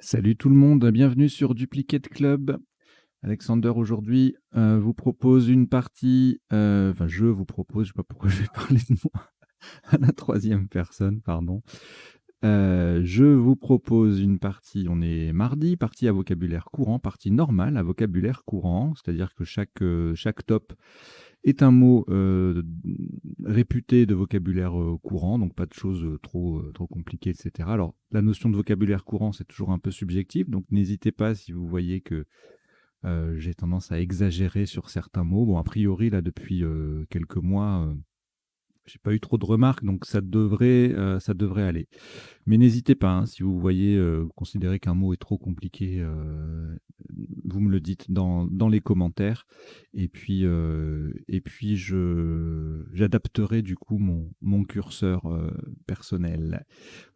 Salut tout le monde, bienvenue sur Duplicate Club. Alexander aujourd'hui vous propose une partie, enfin je vous propose, je sais pas pourquoi je vais parler de moi à la troisième personne, pardon. Je vous propose une partie, on est mardi, partie à vocabulaire courant, partie normale à vocabulaire courant, c'est-à-dire que chaque top est un mot réputé de vocabulaire courant, donc pas de choses trop compliquées, etc. Alors, la notion de vocabulaire courant, c'est toujours un peu subjectif, donc n'hésitez pas si vous voyez que j'ai tendance à exagérer sur certains mots. Bon, a priori, là, depuis quelques mois, j'ai pas eu trop de remarques, donc ça devrait aller. Mais n'hésitez pas, hein, si vous voyez, vous considérez qu'un mot est trop compliqué, vous me le dites dans les commentaires. Et puis j'adapterai du coup mon curseur personnel.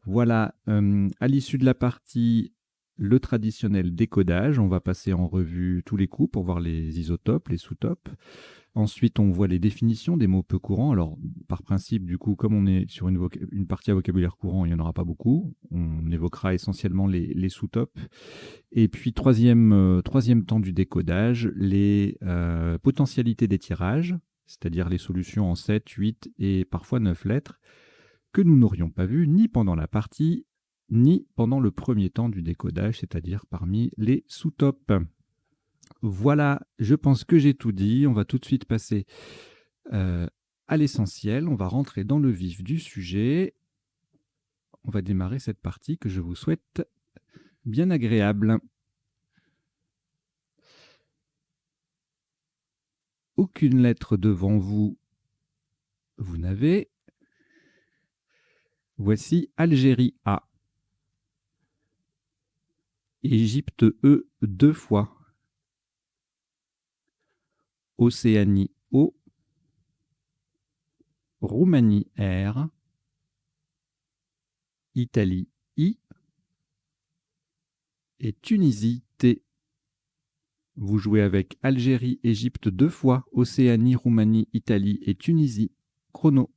Voilà, à l'issue de la partie, le traditionnel décodage, on va passer en revue tous les coups pour voir les isotopes, les sous-topes. Ensuite, on voit les définitions des mots peu courants. Alors, par principe, du coup, comme on est sur une partie à vocabulaire courant, il n'y en aura pas beaucoup. On évoquera essentiellement les sous-topes. Et puis, troisième temps du décodage, les potentialités des tirages, c'est-à-dire les solutions en 7, 8 et parfois 9 lettres, que nous n'aurions pas vues ni pendant la partie, ni pendant le premier temps du décodage, c'est-à-dire parmi les sous-topes. Voilà, je pense que j'ai tout dit. On va tout de suite passer à l'essentiel. On va rentrer dans le vif du sujet. On va démarrer cette partie que je vous souhaite bien agréable. Aucune lettre devant vous, vous n'avez. Voici Algérie A. Égypte E 2 fois. Océanie O. Roumanie R. Italie I. Et Tunisie T. Vous jouez avec Algérie, Égypte 2 fois, Océanie, Roumanie, Italie et Tunisie. Chrono.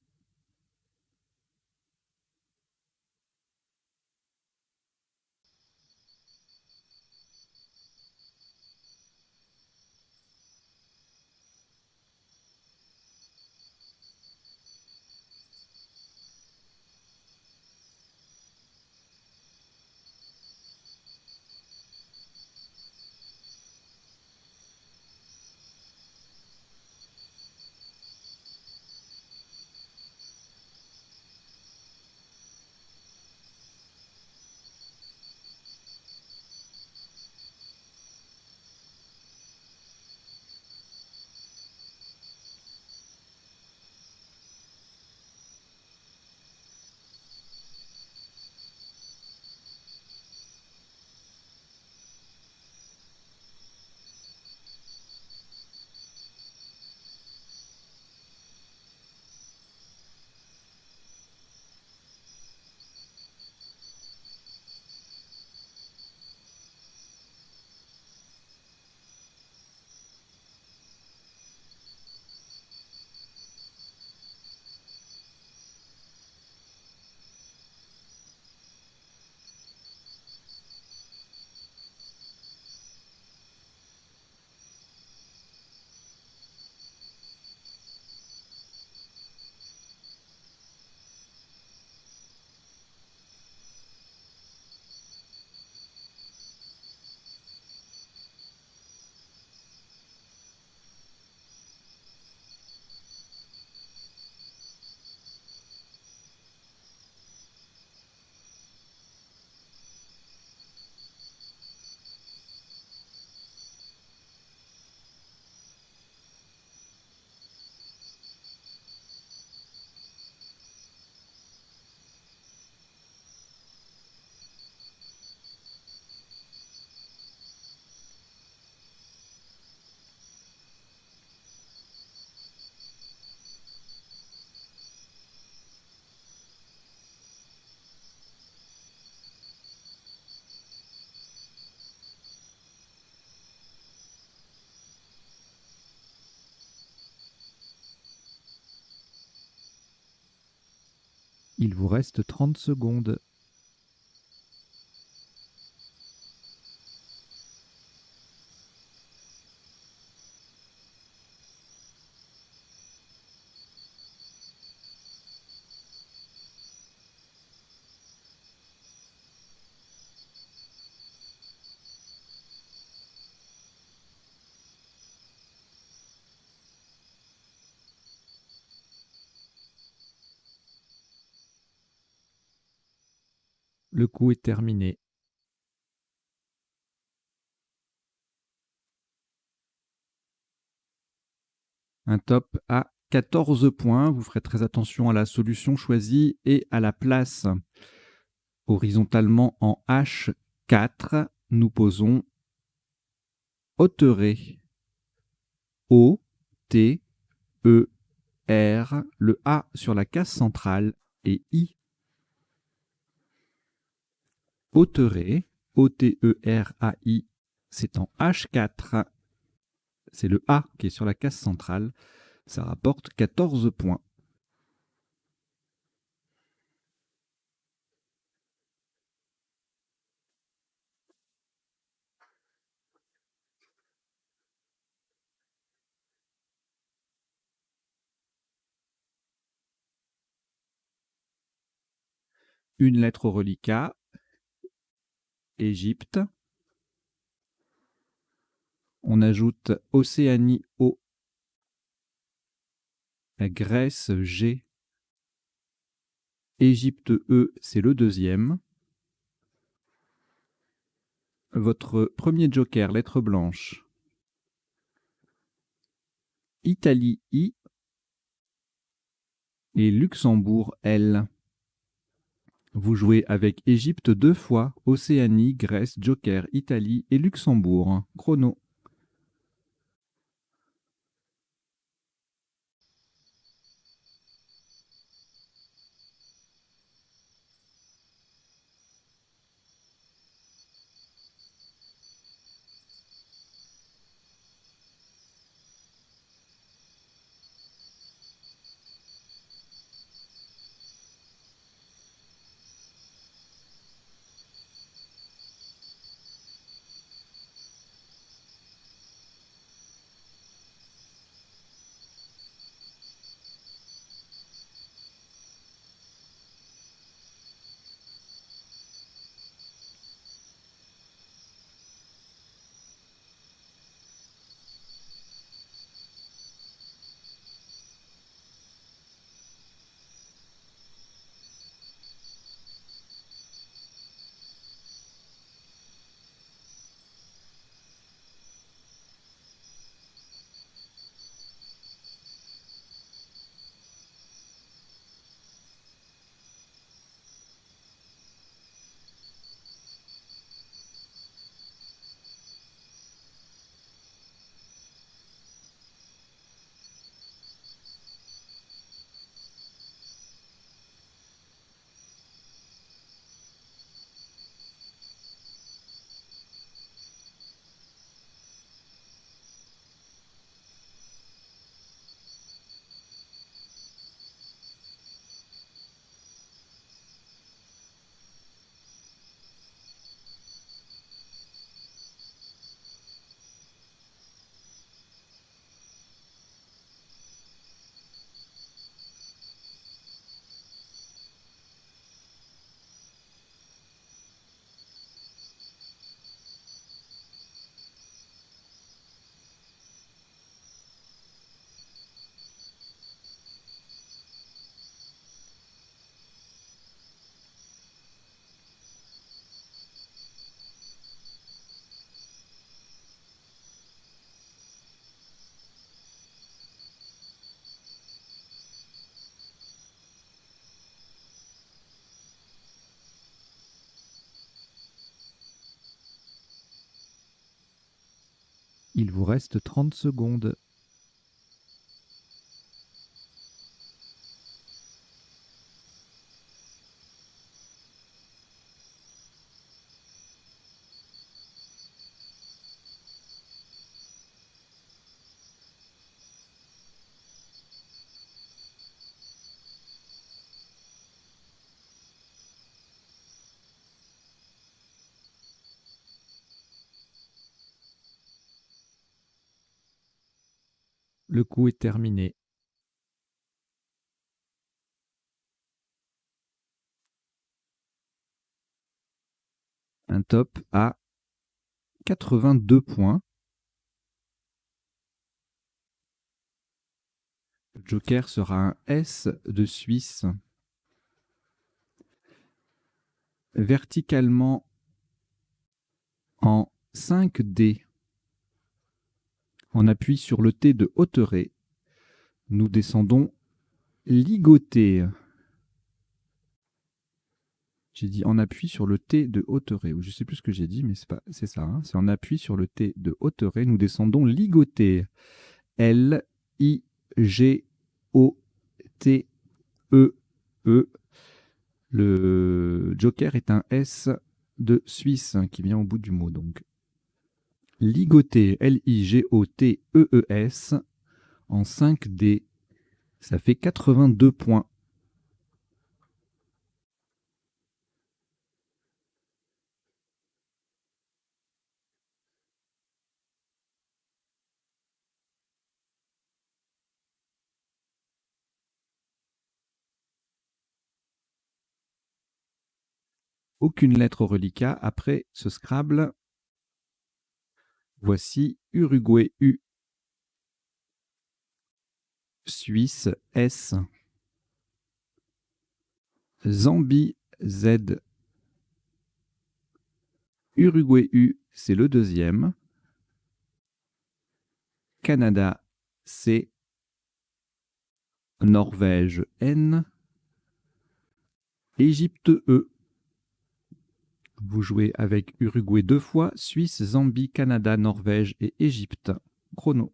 Il vous reste 30 secondes. Le coup est terminé. Un top à 14 points. Vous ferez très attention à la solution choisie et à la place. Horizontalement en H4, nous posons Hauterets. O, T, E, R, le A sur la case centrale et I. Hauterets, O-T-E-R-A-I, c'est en H4. C'est le A qui est sur la case centrale. Ça rapporte 14 points. Une lettre au reliquat. Égypte. On ajoute Océanie O. Grèce G. Égypte E, c'est le deuxième. Votre premier joker, lettre blanche. Italie I. Et Luxembourg L. Vous jouez avec Égypte 2 fois, Océanie, Grèce, Joker, Italie et Luxembourg. Chrono. Il vous reste 30 secondes. Le coup est terminé. Un top à 82 points. Le joker sera un S de Suisse. Verticalement en 5D, on appuie sur le T de Hauterets. Nous descendons ligoté. J'ai dit on appuie sur le T de Hauterets. Ou je sais plus ce que j'ai dit, mais c'est ça. Hein, c'est on appuie sur le T de Hauterets. Nous descendons ligoté. L-I-G-O-T-E-E. Le joker est un S de Suisse qui vient au bout du mot. Donc ligoté, L-I-G-O-T-E-E-S, en 5D, ça fait 82 points. Aucune lettre au reliquat. Après ce Scrabble, voici Uruguay U, Suisse S, Zambie Z. Uruguay U, c'est le deuxième. Canada C, Norvège N, Égypte E. Vous jouez avec Uruguay 2 fois, Suisse, Zambie, Canada, Norvège et Égypte. Chrono.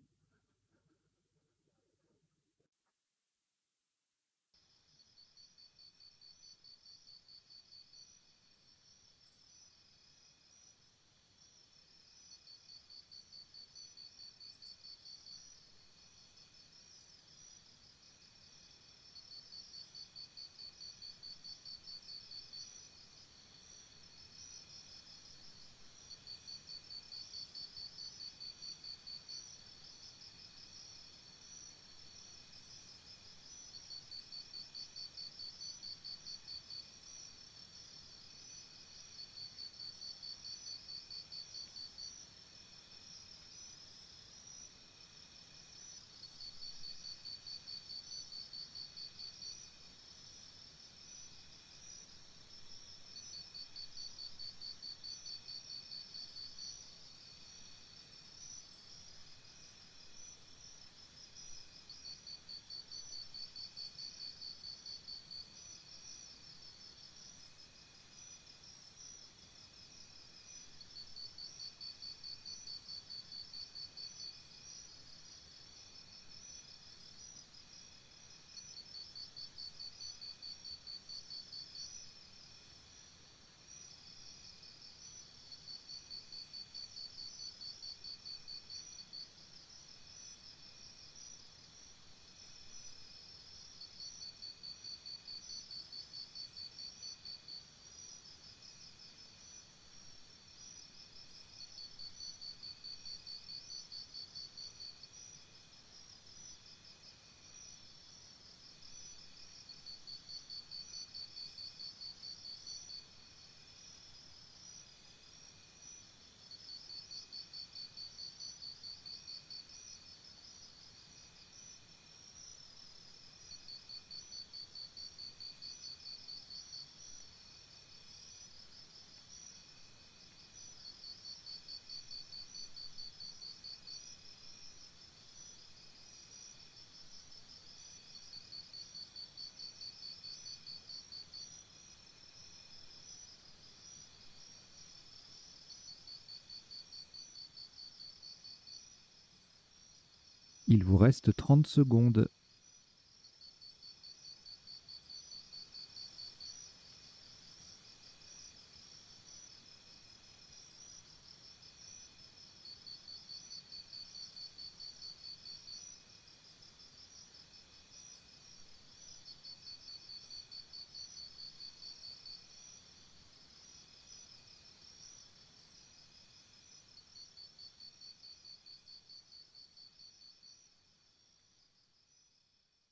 Il vous reste 30 secondes.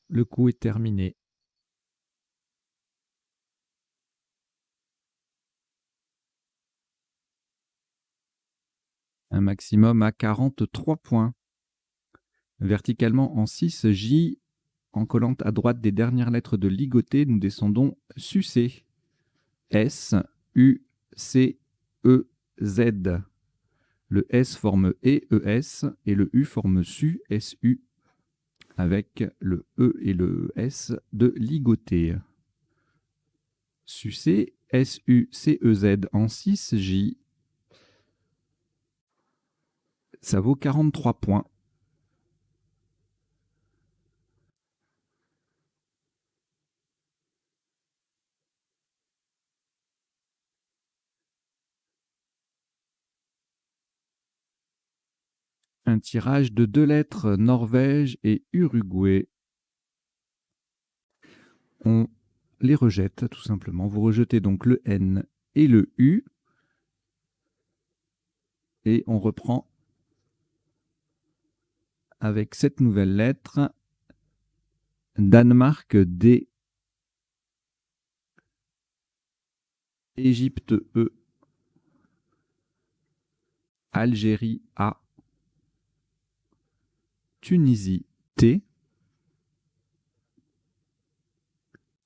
Le coup est terminé. Un maximum à 43 points. Verticalement en 6 J, en collant à droite des dernières lettres de ligoté, nous descendons sucé. S, C, E, Z. Le S forme ES et le U forme SU, SU, avec le E et le S de ligoté. Sucé, SUCEZ en 6J. Ça vaut 43 points. Un tirage de 2 lettres, Norvège et Uruguay. On les rejette tout simplement. Vous rejetez donc le N et le U. Et on reprend avec cette nouvelle lettre. Danemark D. Égypte E. Algérie A. Tunisie T.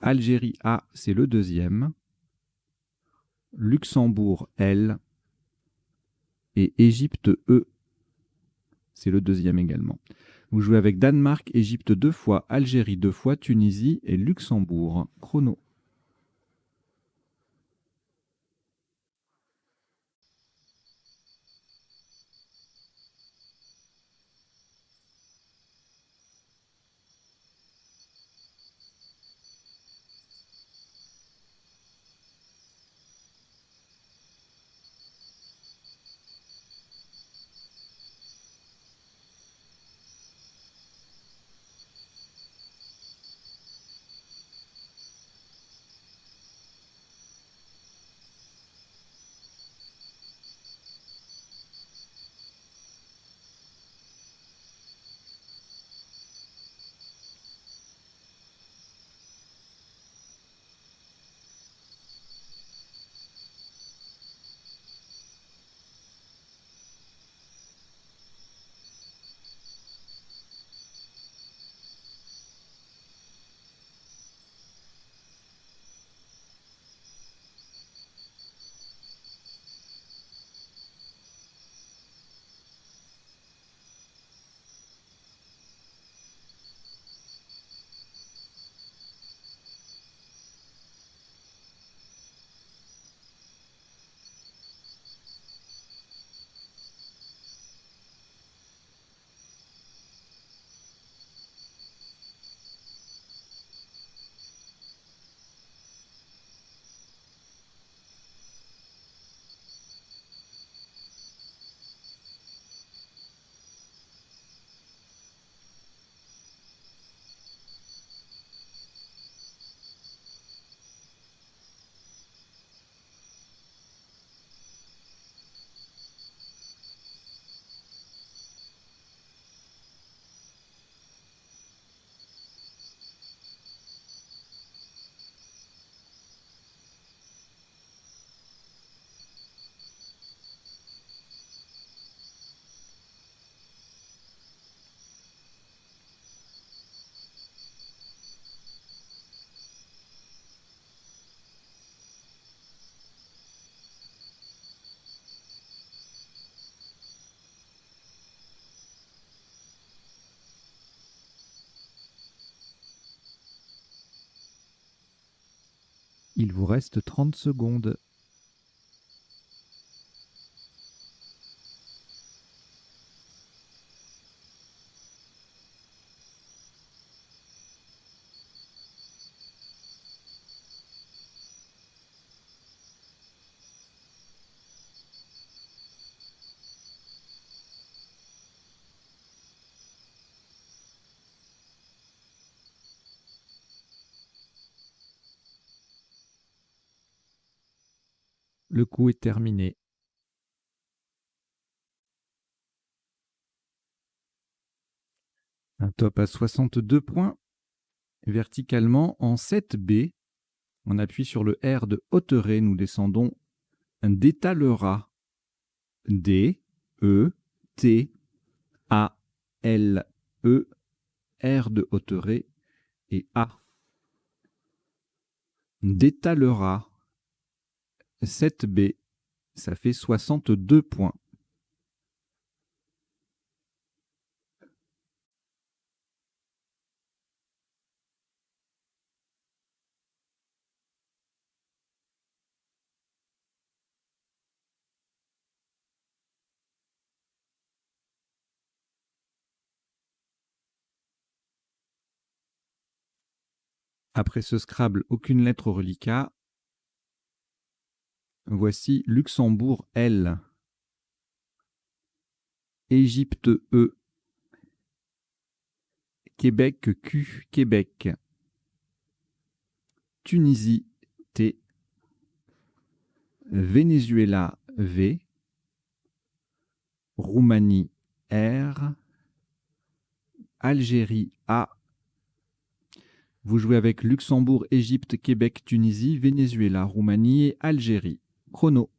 Algérie A, c'est le deuxième. Luxembourg L. Et Égypte E, c'est le deuxième également. Vous jouez avec Danemark, Égypte 2 fois, Algérie 2 fois, Tunisie et Luxembourg. Chrono. Il vous reste 30 secondes. Le coup est terminé. Un top à 62 points. Verticalement, en 7B, on appuie sur le R de Hauterets. Nous descendons un d'étalera. D, E, T, A, L, E, R de Hauterets et A. D'étalera. 7B, ça fait 62 points. Après ce Scrabble, aucune lettre au reliquat. Voici Luxembourg L, Égypte E, Québec Q, Québec, Tunisie T, Venezuela V, Roumanie R, Algérie A. Vous jouez avec Luxembourg, Égypte, Québec, Tunisie, Venezuela, Roumanie et Algérie. Chrono.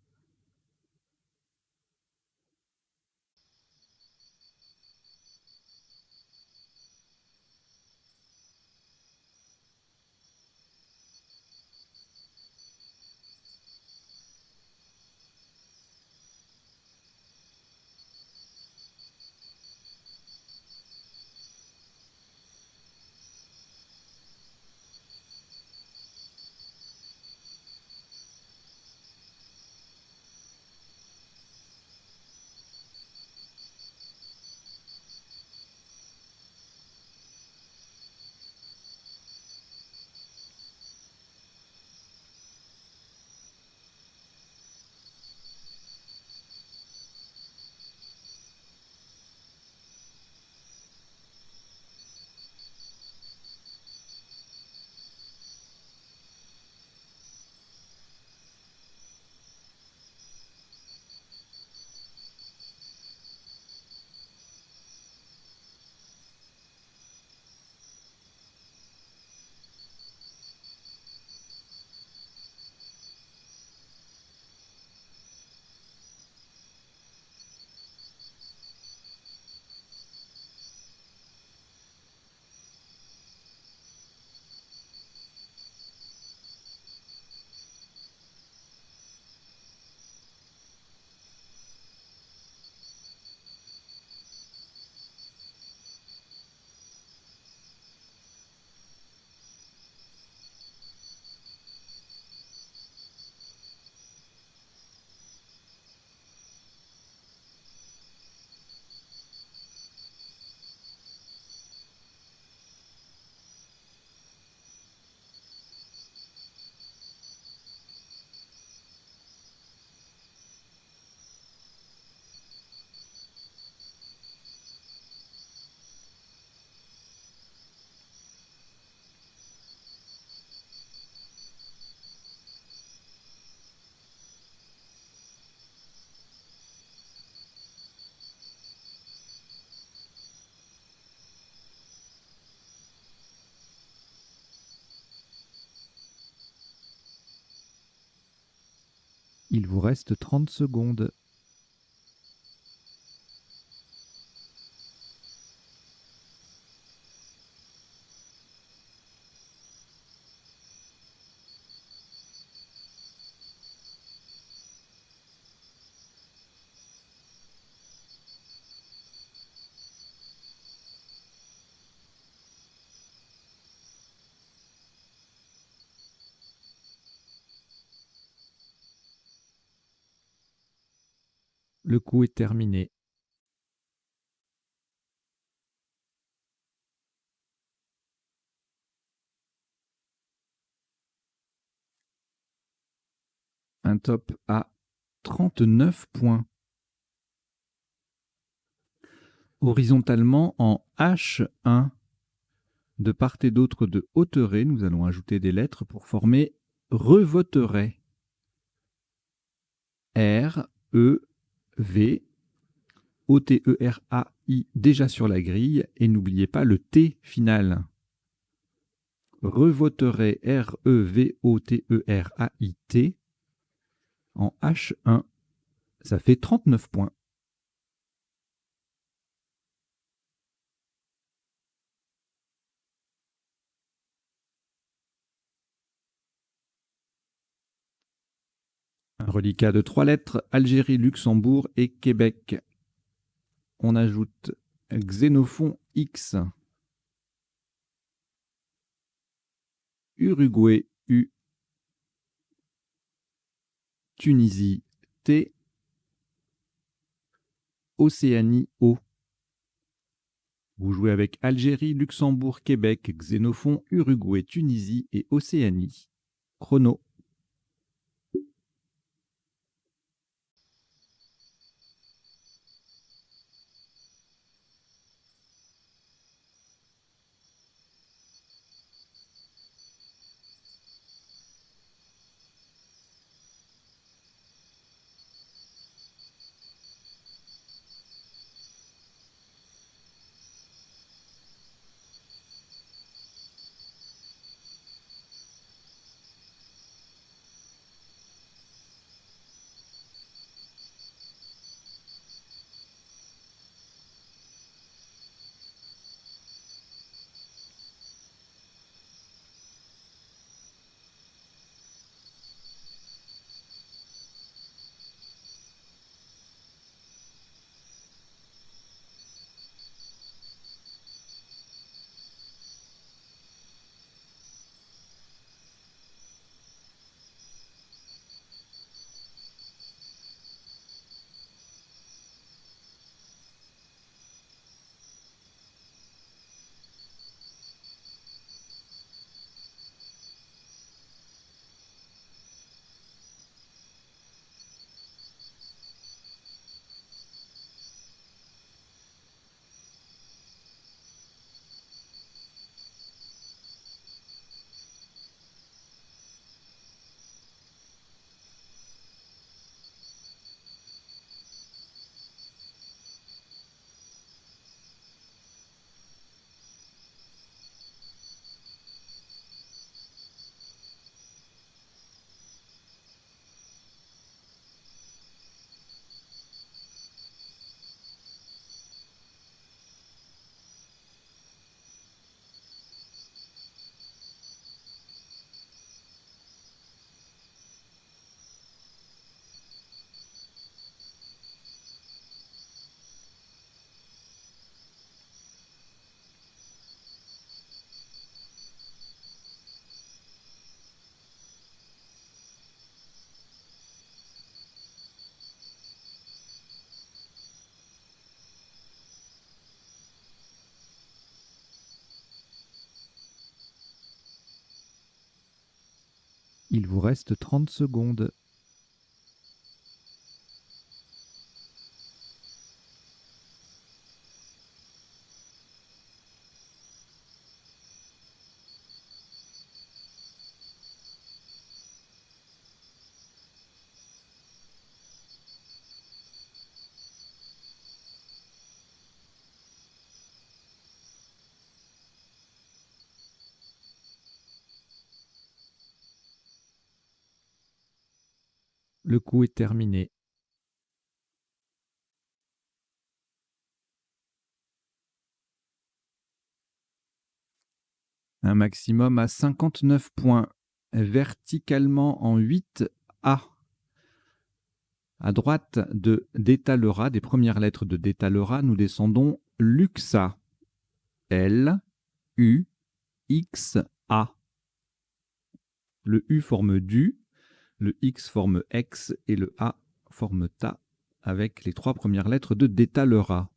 Il vous reste 30 secondes. Le coup est terminé. Un top à 39 points. Horizontalement en H1, de part et d'autre de Hauteret, nous allons ajouter des lettres pour former Revoteret. R, E, V, O-T-E-R-A-I déjà sur la grille, et n'oubliez pas le T final. Revoteret, R-E-V-O-T-E-R-A-I-T, en H1, ça fait 39 points. Reliquat de 3 lettres, Algérie, Luxembourg et Québec. On ajoute Xénophon X. Uruguay U. Tunisie T. Océanie O. Vous jouez avec Algérie, Luxembourg, Québec, Xénophon, Uruguay, Tunisie et Océanie. Chrono. Il vous reste 30 secondes. Le coup est terminé. Un maximum à 59 points. Verticalement en 8A. À droite de Détalera, des premières lettres de Détalera, nous descendons Luxa. L, U, X, A. Le U forme du, le X forme ex et le A forme ta avec les 3 premières lettres de Détalera.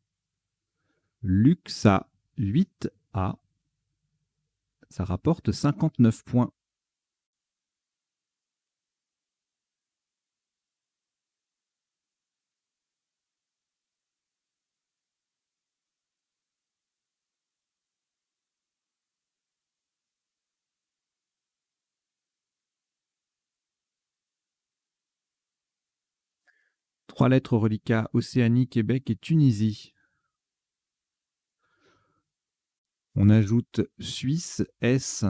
Luxa 8A. Ça rapporte 59 points. Trois lettres reliquats, Océanie, Québec et Tunisie. On ajoute Suisse, S,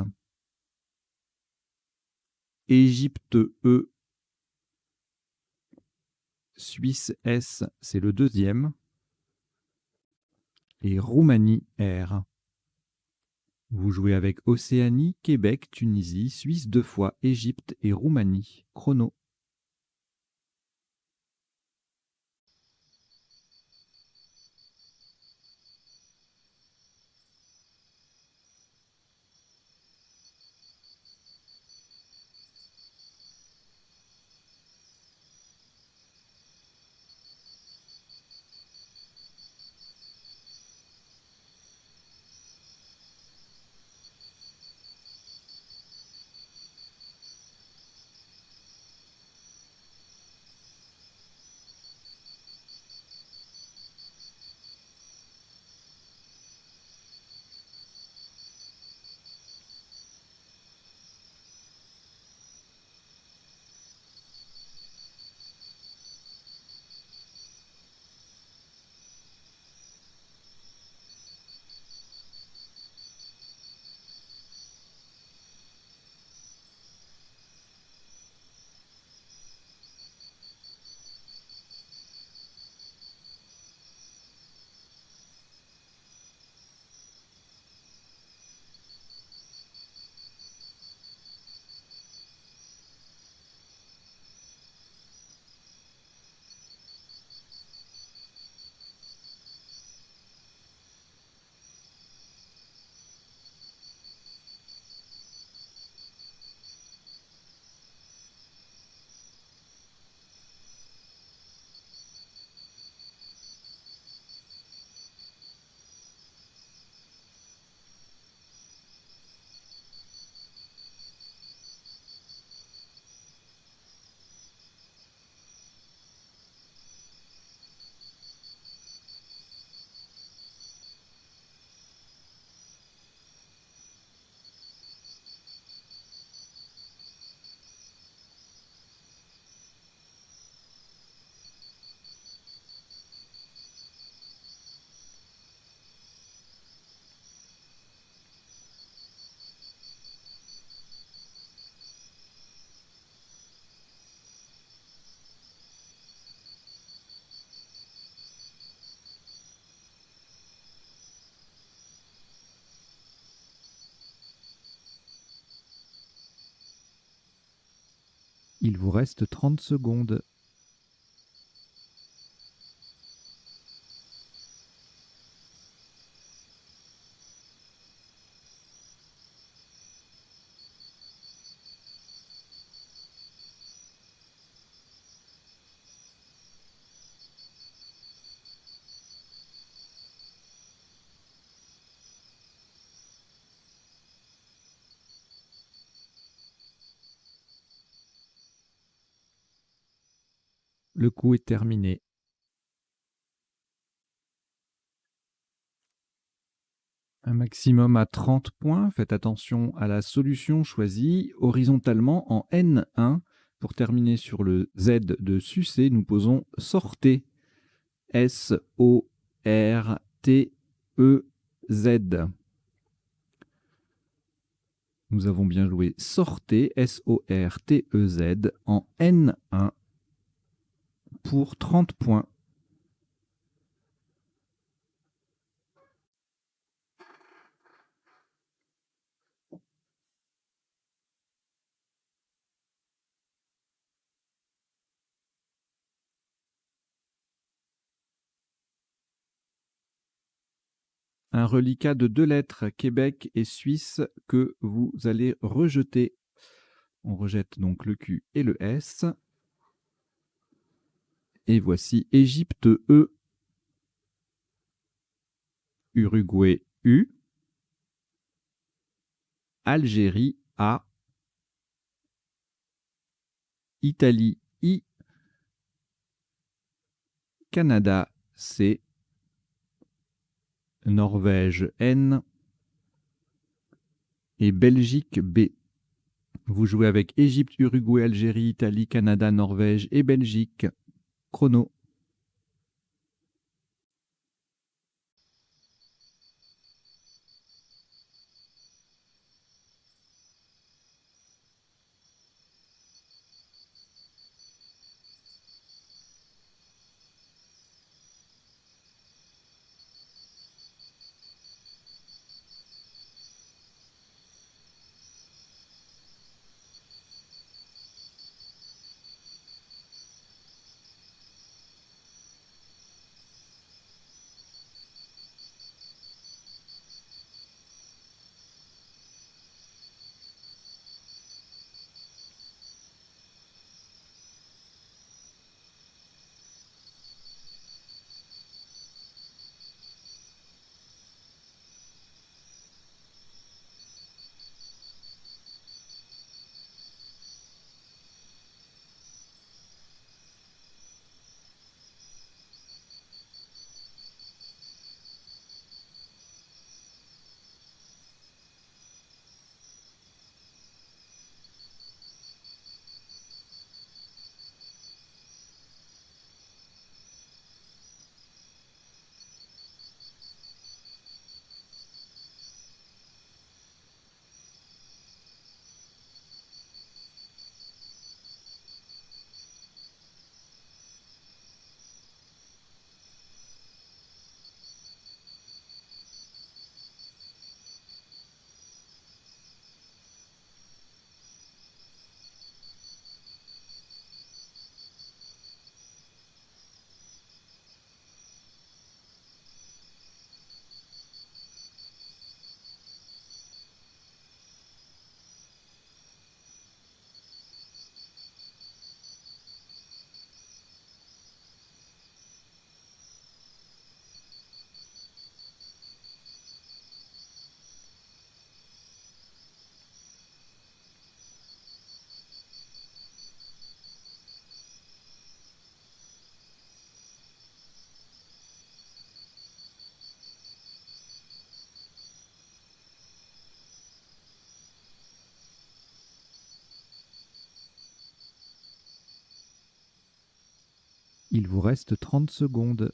Égypte, E. Suisse, S, c'est le deuxième. Et Roumanie, R. Vous jouez avec Océanie, Québec, Tunisie, Suisse 2 fois, Égypte et Roumanie. Chrono. Il vous reste 30 secondes. Le coup est terminé. Un maximum à 30 points. Faites attention à la solution choisie horizontalement en N1. Pour terminer sur le Z de sucer, nous posons sortez. S-O-R-T-E-Z. Nous avons bien joué sortez, S-O-R-T-E-Z, en N1 pour 30 points. Un reliquat de 2 lettres, Québec et Suisse, que vous allez rejeter. On rejette donc le Q et le S. Et voici Égypte E, Uruguay U, Algérie A, Italie I, Canada C, Norvège N et Belgique B. Vous jouez avec Égypte, Uruguay, Algérie, Italie, Canada, Norvège et Belgique. Chrono. Il vous reste 30 secondes.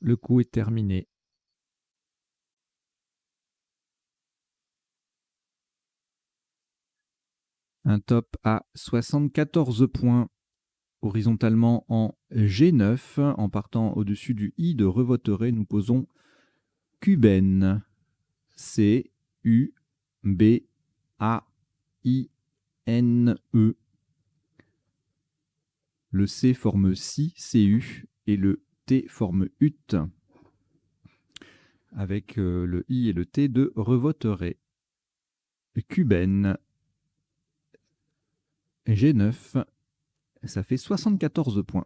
Le coup est terminé. Un top à 74 points, horizontalement en G9. En partant au-dessus du I de Revoteré, nous posons Cubaine. C-U-B-A-I-N-E. Le C forme si, CU, et le T forme ut, avec le I et le T de Revoteré. Cubaine. G9, ça fait 74 points.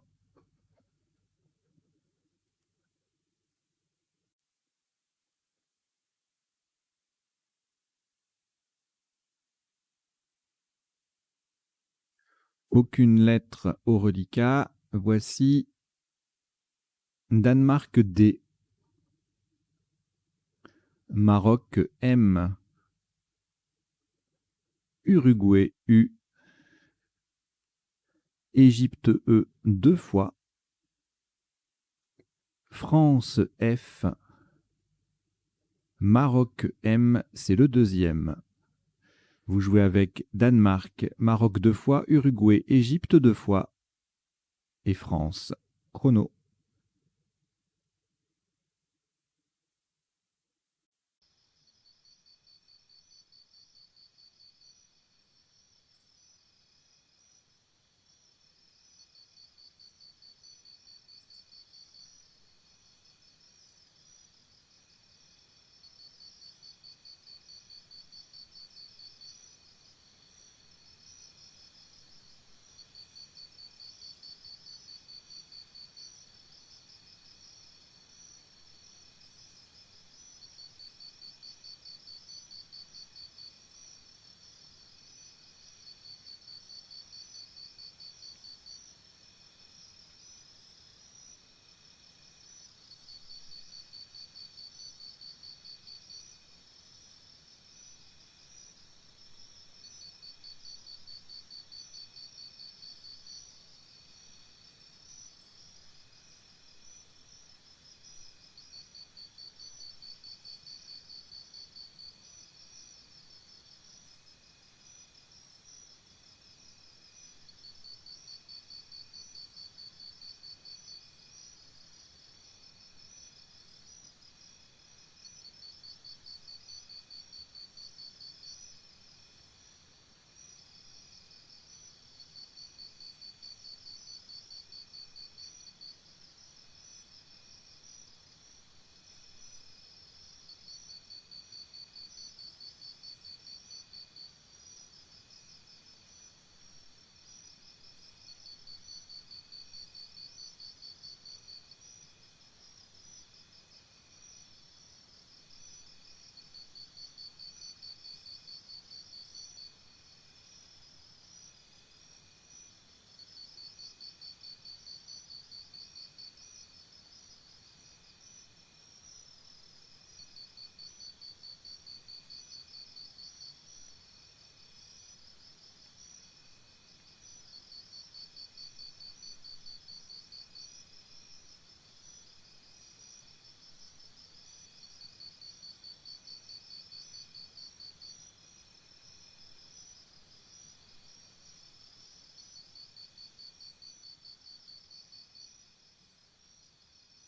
Aucune lettre au reliquat. Voici Danemark D. Maroc M. Uruguay U. Égypte E 2 fois. France F. Maroc M, c'est le deuxième. Vous jouez avec Danemark, Maroc 2 fois, Uruguay, Égypte 2 fois et France. Chrono.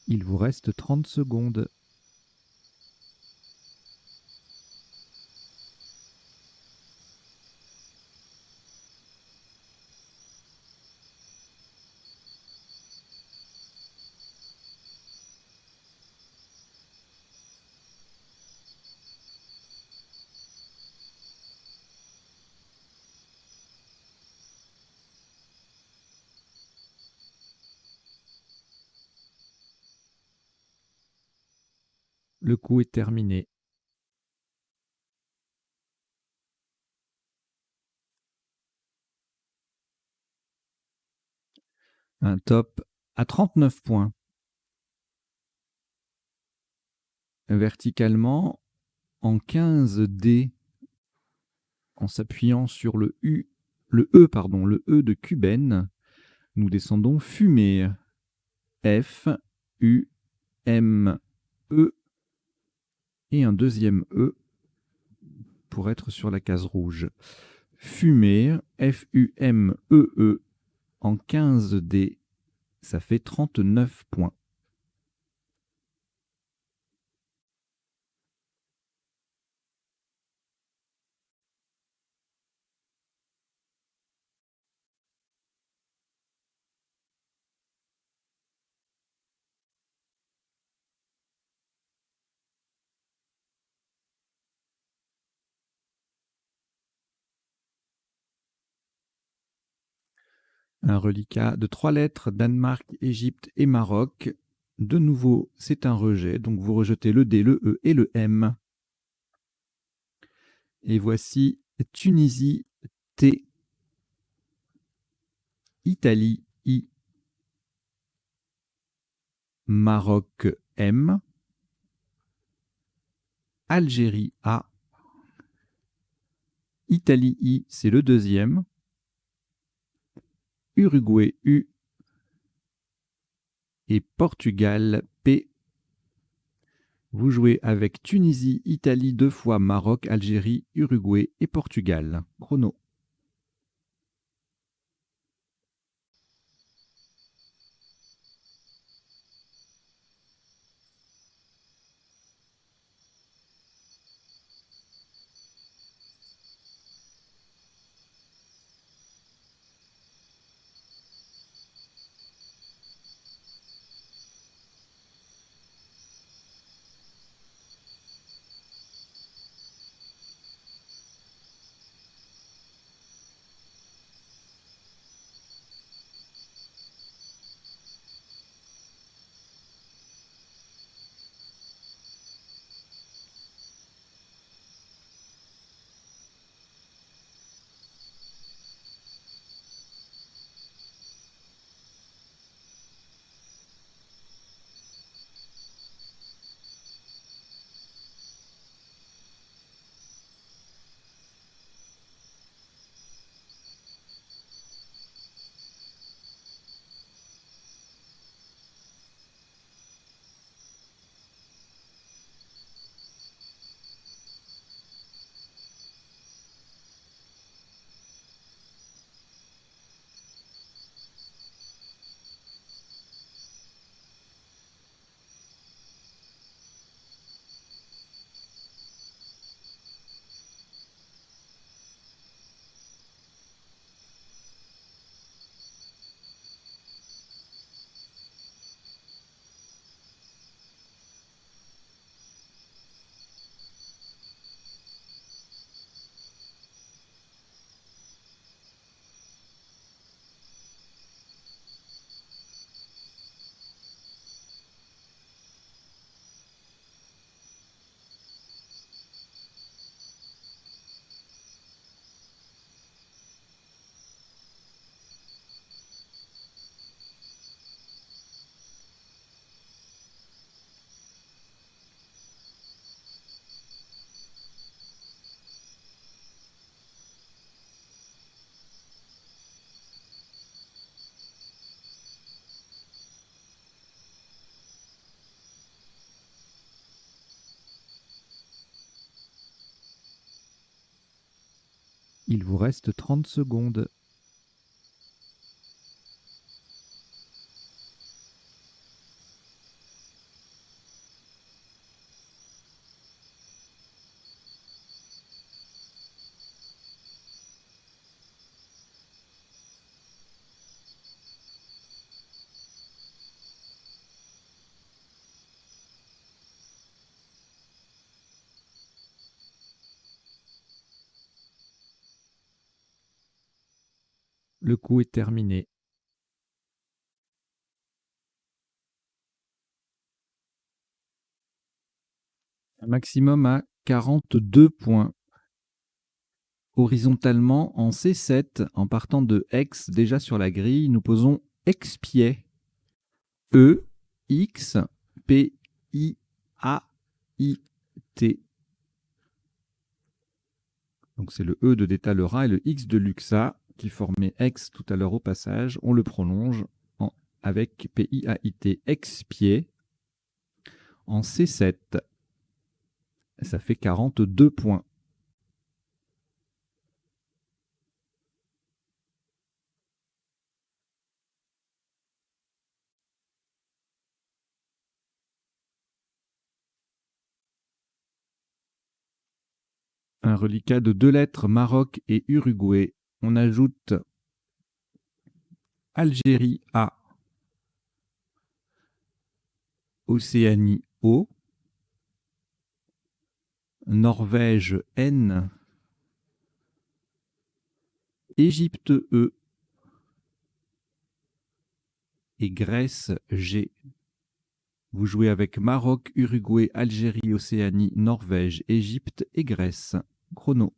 Il vous reste 30 secondes. Le coup est terminé. Un top à 39 points. Verticalement, en 15D, en s'appuyant sur le E de Cubaine, nous descendons fumée. F, U, M, E et un deuxième E pour être sur la case rouge. Fumer, F-U-M-E-E, en 15D, ça fait 39 points. Un reliquat de 3 lettres, Danemark, Égypte et Maroc. De nouveau, c'est un rejet, donc vous rejetez le D, le E et le M. Et voici Tunisie, T, Italie, I, Maroc, M, Algérie, A, Italie, I, c'est le deuxième, Uruguay, U, et Portugal, P. Vous jouez avec Tunisie, Italie 2 fois, Maroc, Algérie, Uruguay et Portugal. Chrono. Il vous reste 30 secondes. Le coup est terminé. Un maximum à 42 points. Horizontalement, en C7, en partant de X, déjà sur la grille, nous posons expied. E, X, P, I, A, I, T. Donc c'est le E de Détalera et le X de Luxa qui formait X tout à l'heure au passage. On le prolonge avec P, I, A, I, T, expied. En C7, ça fait 42 points. Un reliquat de 2 lettres, Maroc et Uruguay. On ajoute Algérie A, Océanie O, Norvège N, Égypte E et Grèce G. Vous jouez avec Maroc, Uruguay, Algérie, Océanie, Norvège, Égypte et Grèce. Chrono.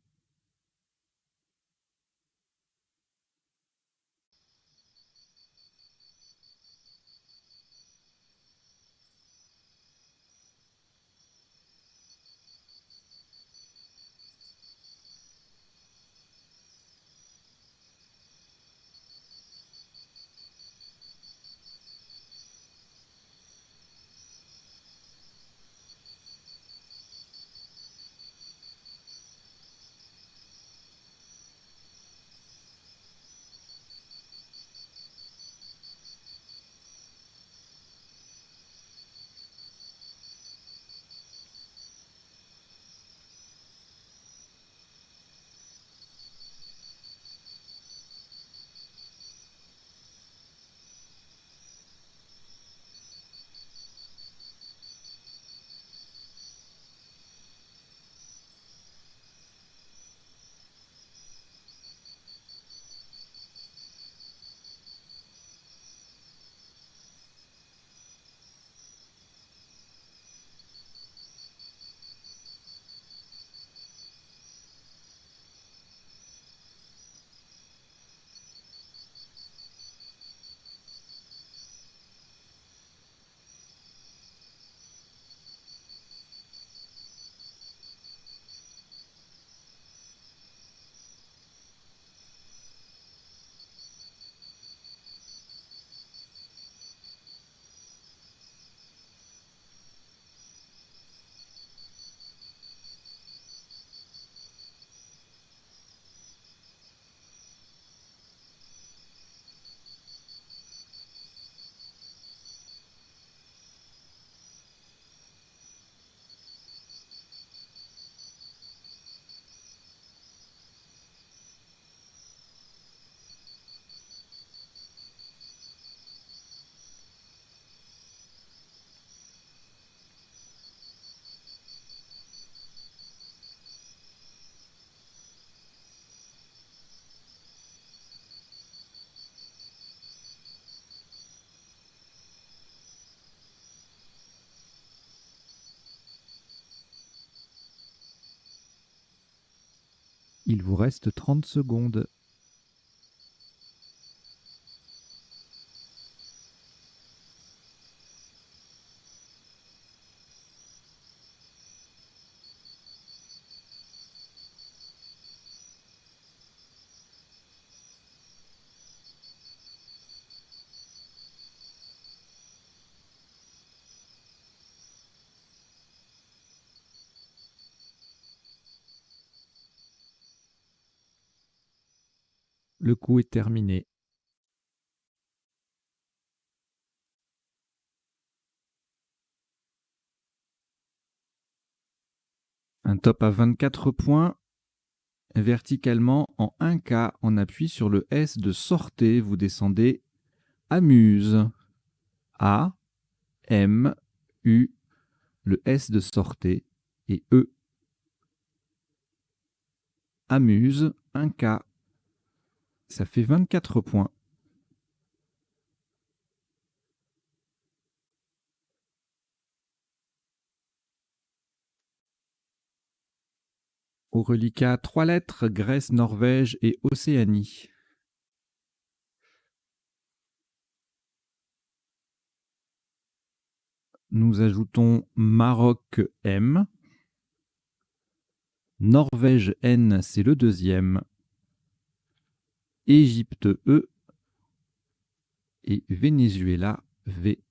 Il vous reste 30 secondes. Le coup est terminé. Un top à 24 points. Verticalement, en 1K, on appuie sur le S de sortez. Vous descendez Amuse. A, M, U, le S de sortez et E. Amuse, 1K. Ça fait 24 points. Au reliquat, 3 lettres, Grèce, Norvège et Océanie. Nous ajoutons Maroc M. Norvège N, c'est le deuxième. Égypte E. Et Venezuela V.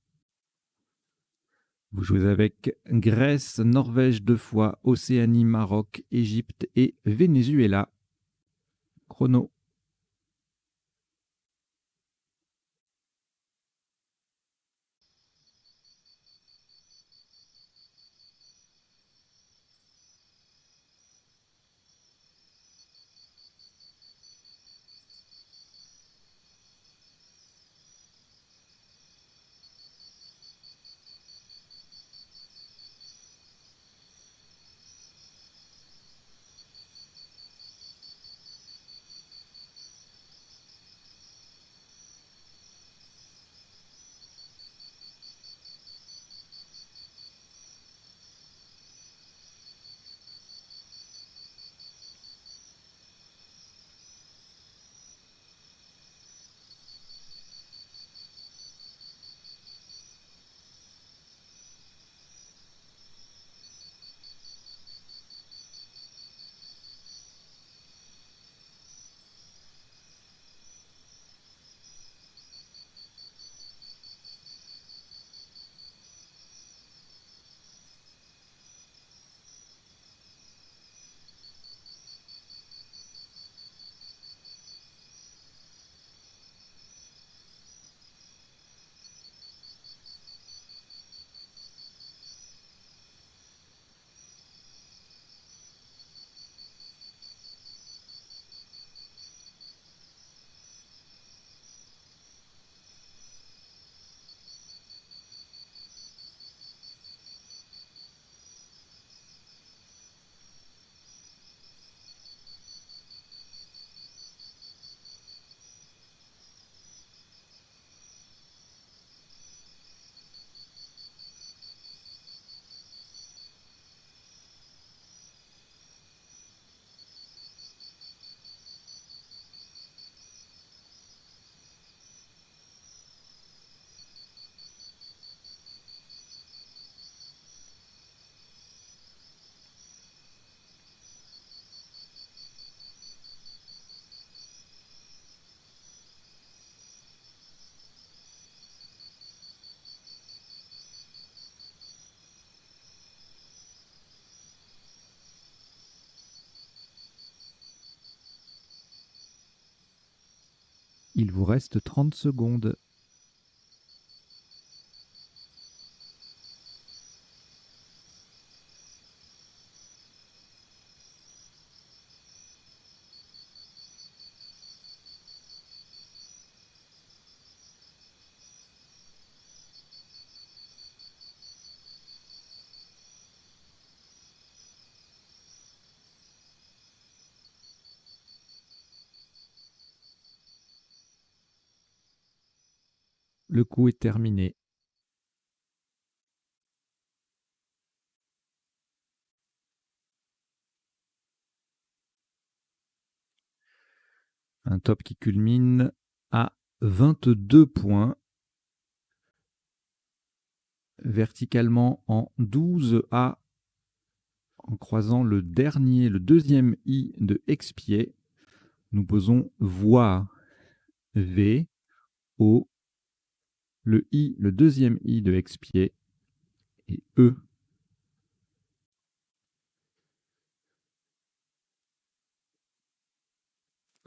Vous jouez avec Grèce, Norvège 2 fois, Océanie, Maroc, Égypte et Venezuela. Chrono. Il vous reste 30 secondes. Le coup est terminé. Un top qui culmine à 22 points. Verticalement en 12A, en croisant le deuxième I de expier, nous posons voix, V, O, le I, le deuxième I de expier, et E.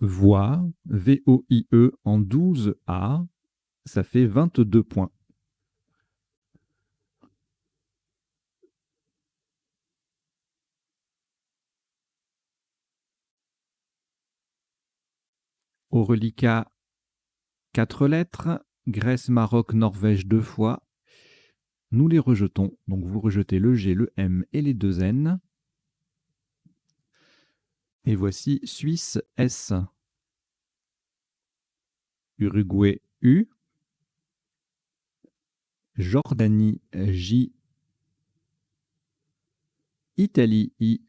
Voix, V-O-I-E en 12A, ça fait 22 points. Au reliquat, 4 lettres, Grèce, Maroc, Norvège 2 fois. Nous les rejetons, donc vous rejetez le G, le M et les 2 N. Et voici Suisse S, Uruguay U, Jordanie J, Italie I,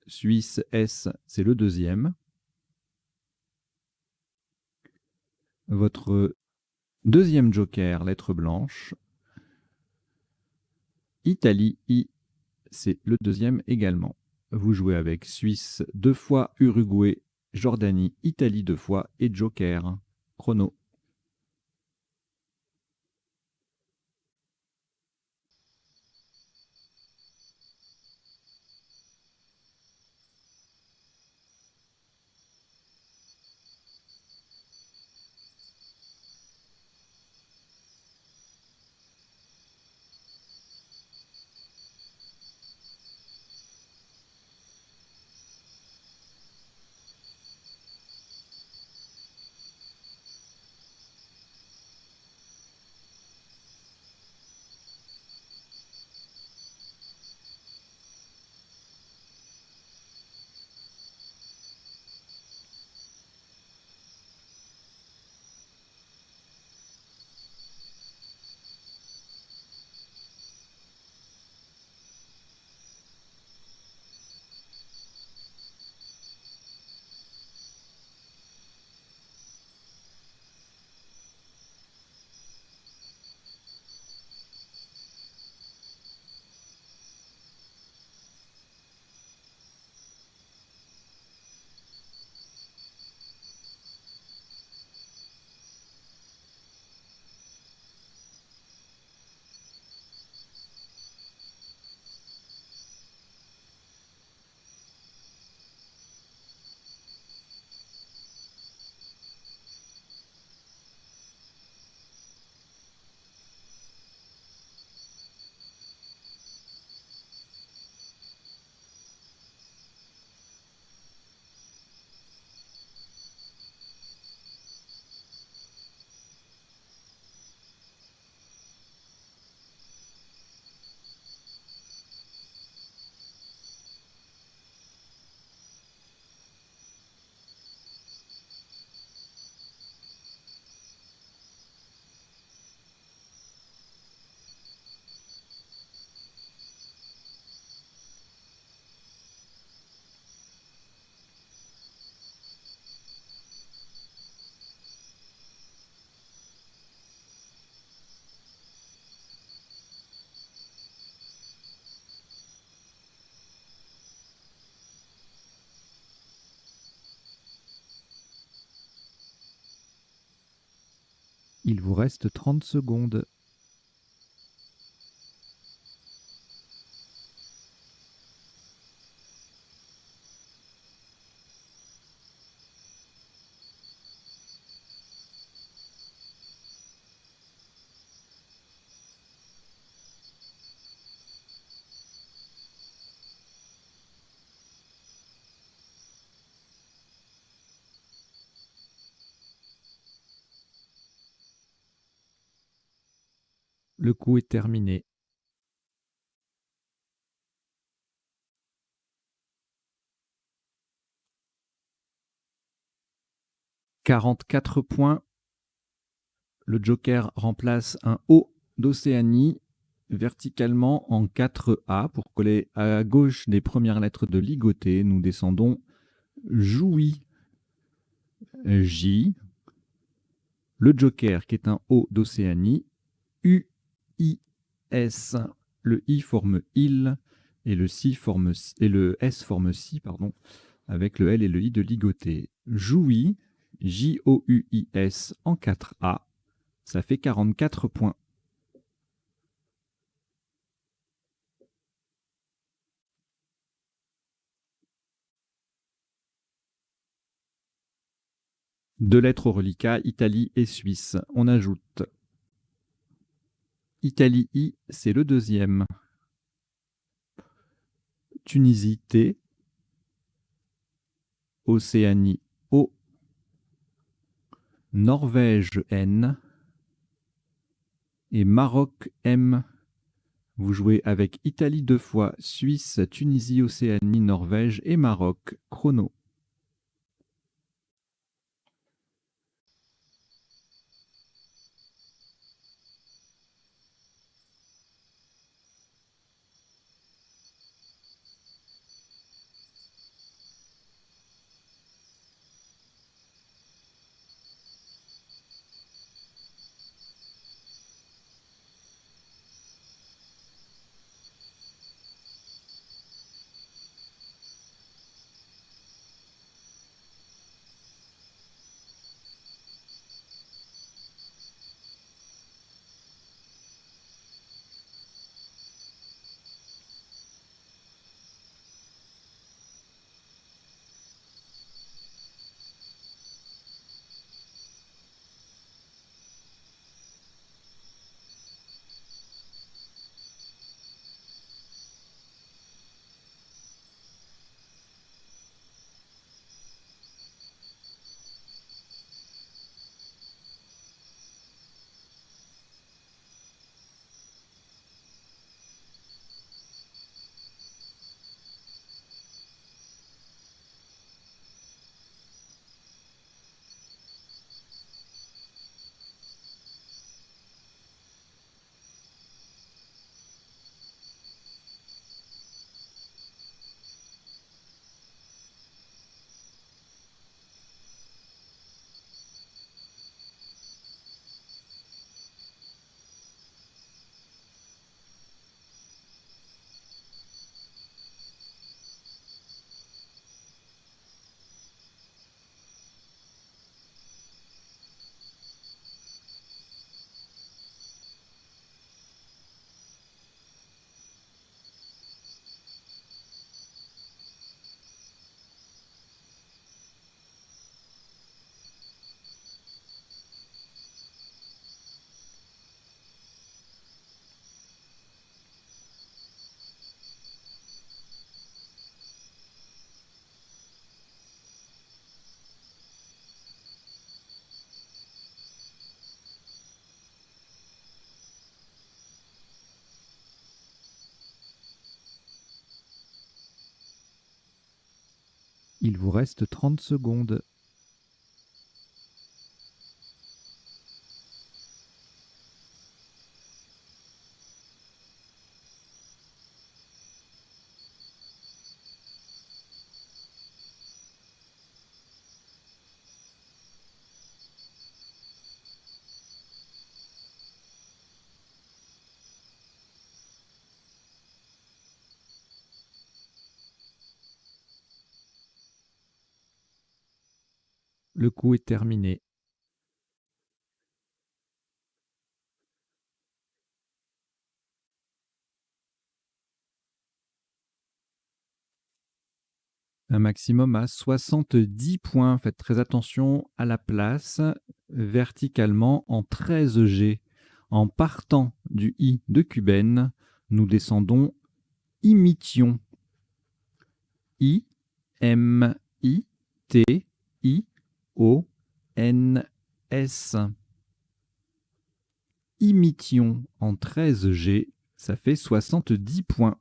Suisse S, c'est le deuxième. Votre deuxième joker, lettre blanche, Italie I, c'est le deuxième également. Vous jouez avec Suisse 2 fois, Uruguay, Jordanie, Italie 2 fois et joker. Chrono. Il vous reste 30 secondes. Le coup est terminé. « 44 points. Le joker remplace un O d'Océanie verticalement en 4A pour coller à gauche des premières lettres de Ligoté. Nous descendons Jouy, J. Le joker qui est un O d'Océanie, U, I, S. Le I forme il et le S forme si, pardon, avec le L et le I de Ligoté. Jouy, Jouis en 4A. Ça fait 44 points. Deux lettres au reliquat, Italie et Suisse. On ajoute Italie I, c'est le deuxième. Tunisie T. Océanie O. Norvège N. Et Maroc M. Vous jouez avec Italie 2 fois, Suisse, Tunisie, Océanie, Norvège et Maroc. Chrono. Il vous reste 30 secondes. Le coup est terminé. un maximum à 70 points. Faites très attention à la place, verticalement en 13G. En partant du I de Cuben, nous descendons Imition. I, M, I, T, I, O, N, S. Imition en 13G, ça fait 70 points.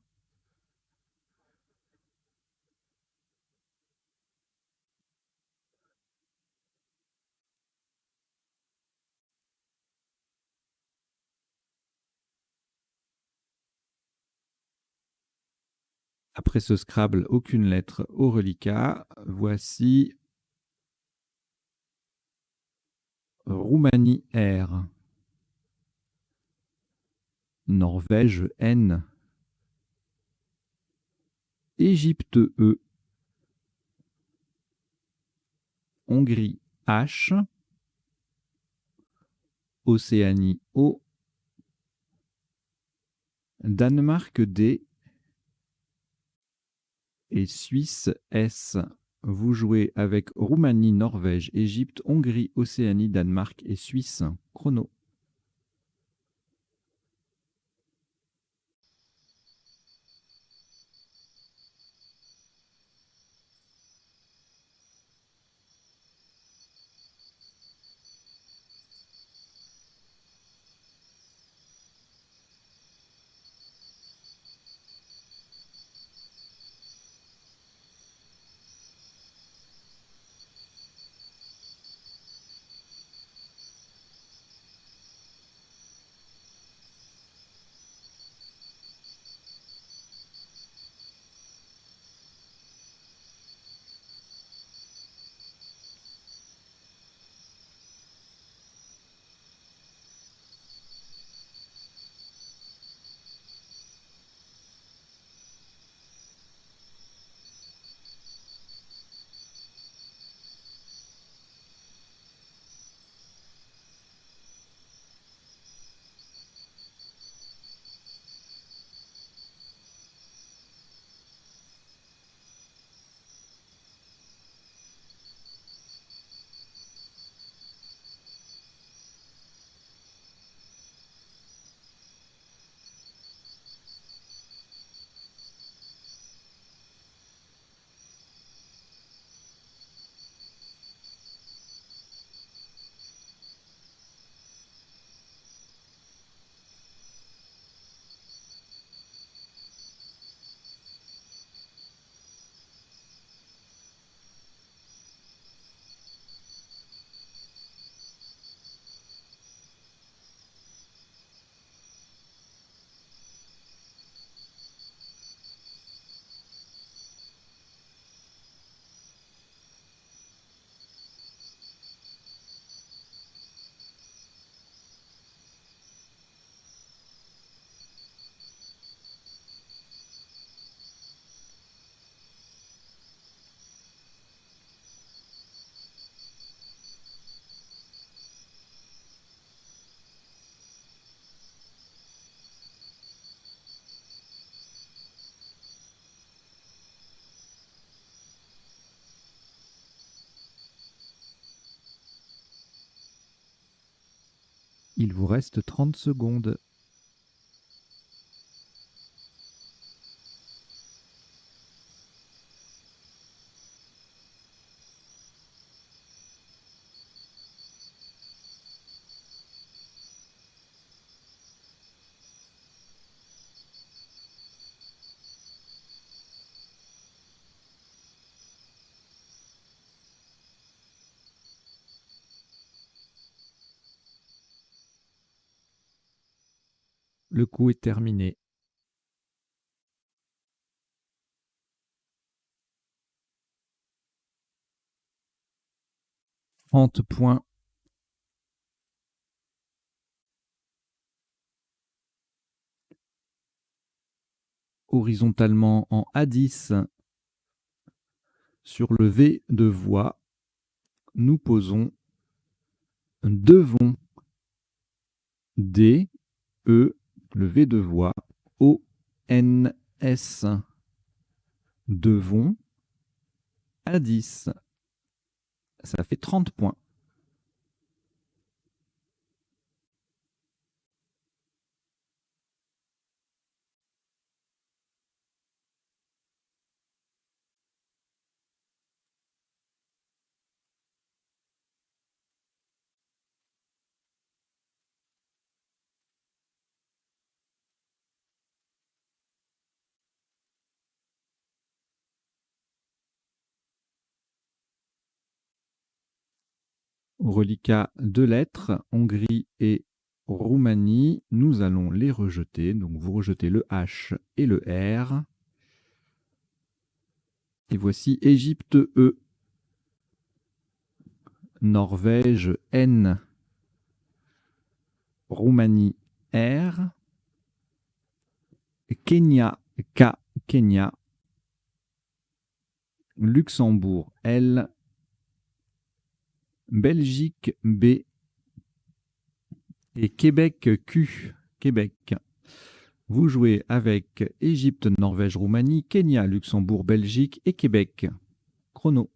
Après ce Scrabble, aucune lettre au reliquat. Voici Roumanie R, Norvège N, Égypte E, Hongrie H, Océanie O, Danemark D et Suisse S. Vous jouez avec Roumanie, Norvège, Égypte, Hongrie, Océanie, Danemark et Suisse. Chrono. Il vous reste 30 secondes. Le coup est terminé. 30 points. Horizontalement en A10, sur le V de voix, nous posons devons, D, E, le V de voix, O, N, S. Devons, à 10. Ça fait 30 points. Reliquat 2 lettres, Hongrie et Roumanie. Nous allons les rejeter. Donc vous rejetez le H et le R. Et voici Égypte E, Norvège N, Roumanie R, Kenya K, Kenya, Luxembourg L, Belgique B et Québec Q, Québec. Vous jouez avec Égypte, Norvège, Roumanie, Kenya, Luxembourg, Belgique et Québec. Chrono.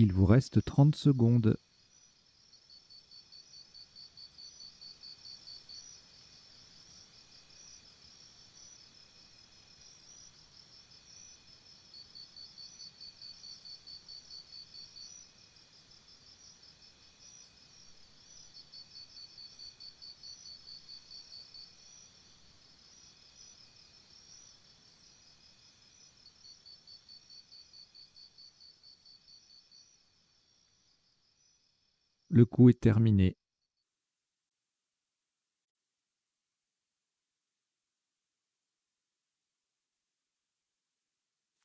Il vous reste 30 secondes. Le coup est terminé.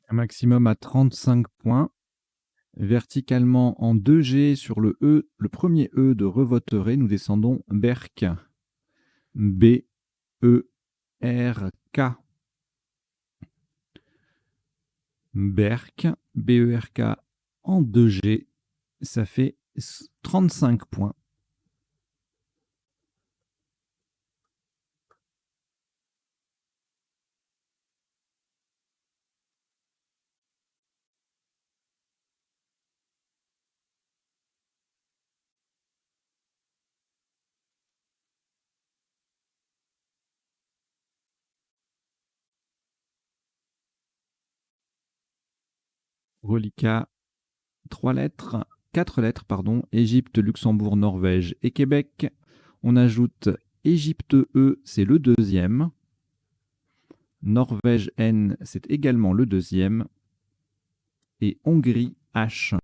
Un maximum à 35 points. Verticalement en 2G sur le E, le premier E de Revoteré, nous descendons Berck. B, E, R, K. Berck, B-E-R-K en 2G, ça fait 35 points. Reliquat, 4 lettres, pardon. Égypte, Luxembourg, Norvège et Québec. On ajoute Égypte E, c'est le deuxième. Norvège N, c'est également le deuxième. Et Hongrie H.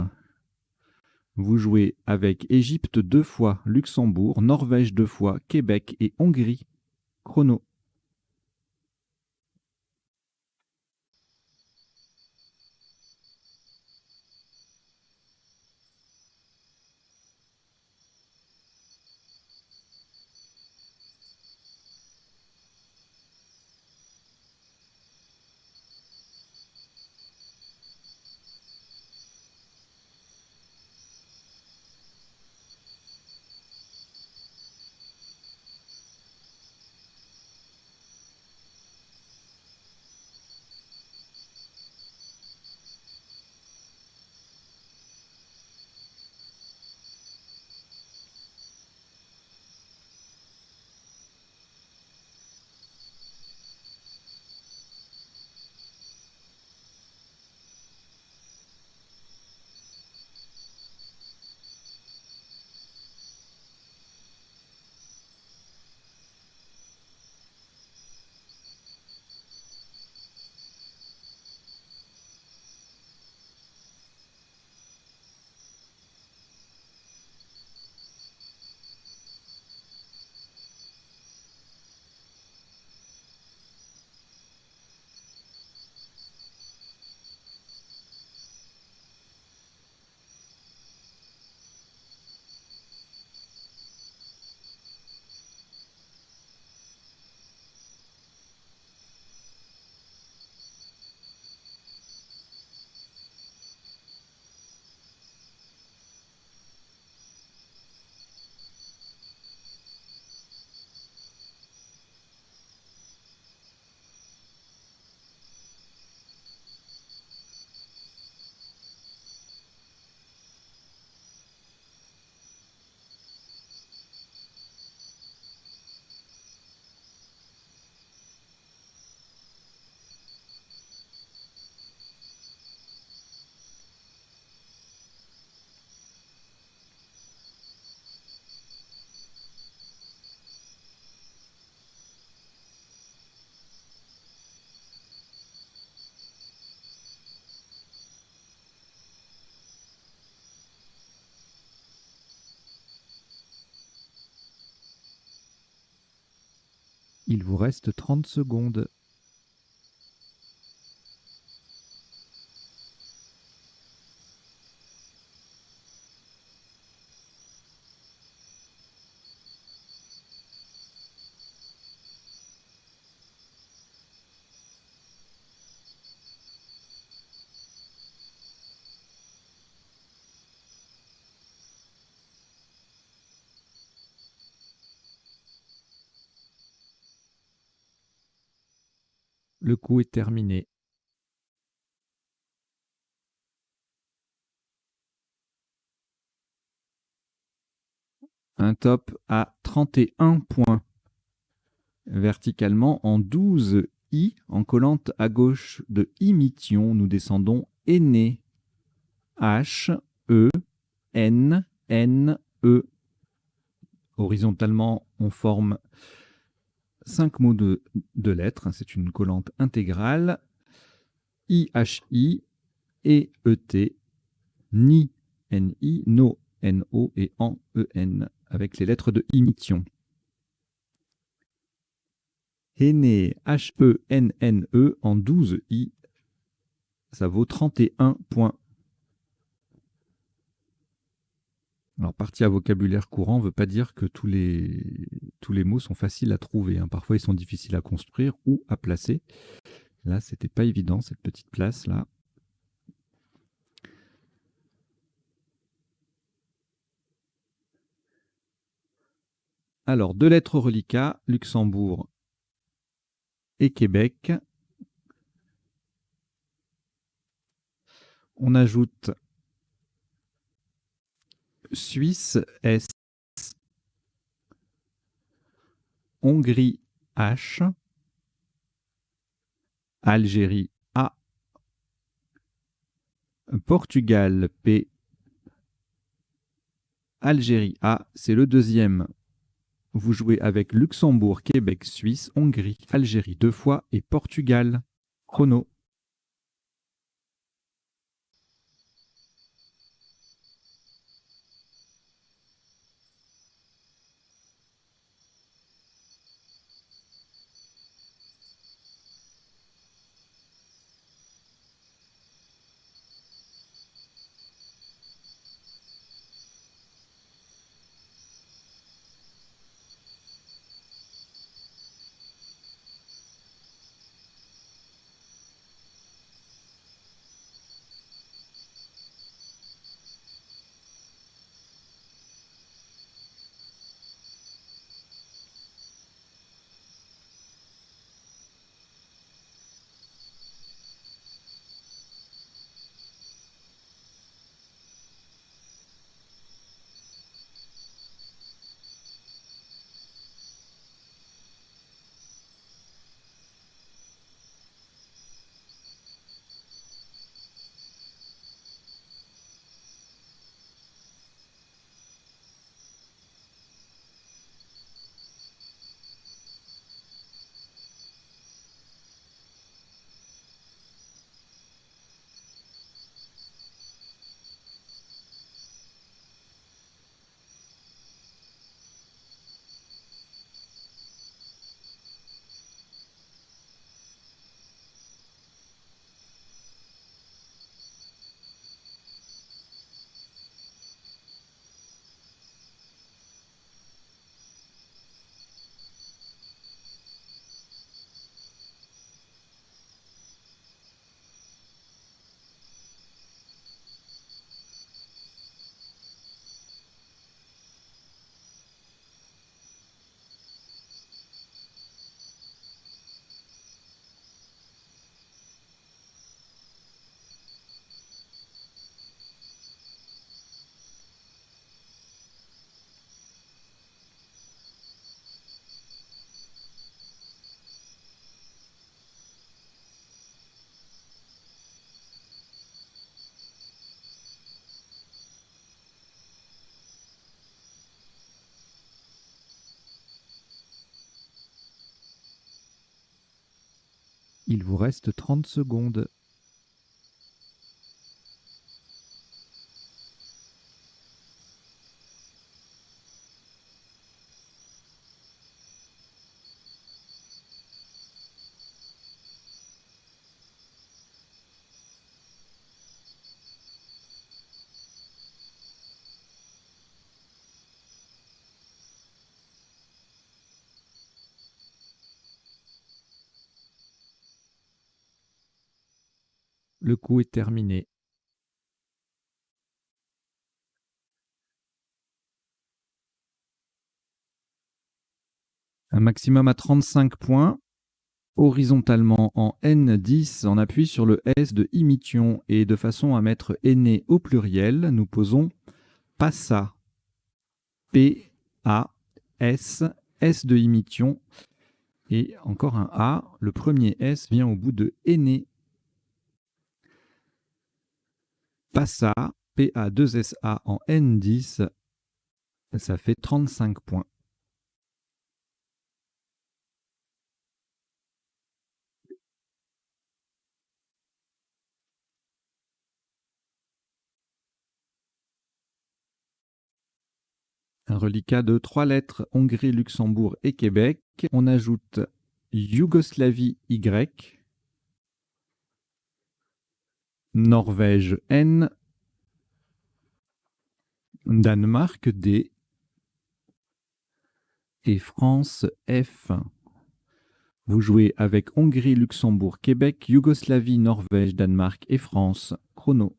Vous jouez avec Égypte 2 fois, Luxembourg, Norvège 2 fois, Québec et Hongrie. Chrono. Il vous reste 30 secondes. Le coup est terminé. Un top à 31 points. Verticalement, en 12 I, en collante à gauche de Imission, nous descendons Aîné. H, E, N, N, E. Horizontalement, on forme 5 mots de lettres. C'est une collante intégrale. I, H, I, E, E, T, Ni, N, I, No, N, O et En, E, N, avec les lettres de Imission. Henné, H-E-N-N-E en 12 I, ça vaut 31 points. Alors, partie à vocabulaire courant ne veut pas dire que tous les mots sont faciles à trouver, hein. Parfois, ils sont difficiles à construire ou à placer. Là, c'était pas évident, cette petite place-là. Alors, 2 lettres reliquats, Luxembourg et Québec. On ajoute Suisse, S, Hongrie, H, Algérie, A, Portugal, P. Algérie, A. C'est le deuxième. Vous jouez avec Luxembourg, Québec, Suisse, Hongrie, Algérie 2 fois et Portugal. Chrono. Il vous reste 30 secondes. Le coup est terminé. Un maximum à 35 points. Horizontalement en N10, on appuie sur le S de Imition et de façon à mettre aîné au pluriel, nous posons Passa. P-A-S, S de Imition. Et encore un A, le premier S vient au bout de aîné. Passa, P-A-2-S-A en N10, ça fait 35 points. Un reliquat de 3 lettres, Hongrie, Luxembourg et Québec. On ajoute Yougoslavie Y, Norvège N, Danemark D et France F. Vous jouez avec Hongrie, Luxembourg, Québec, Yougoslavie, Norvège, Danemark et France. Chrono.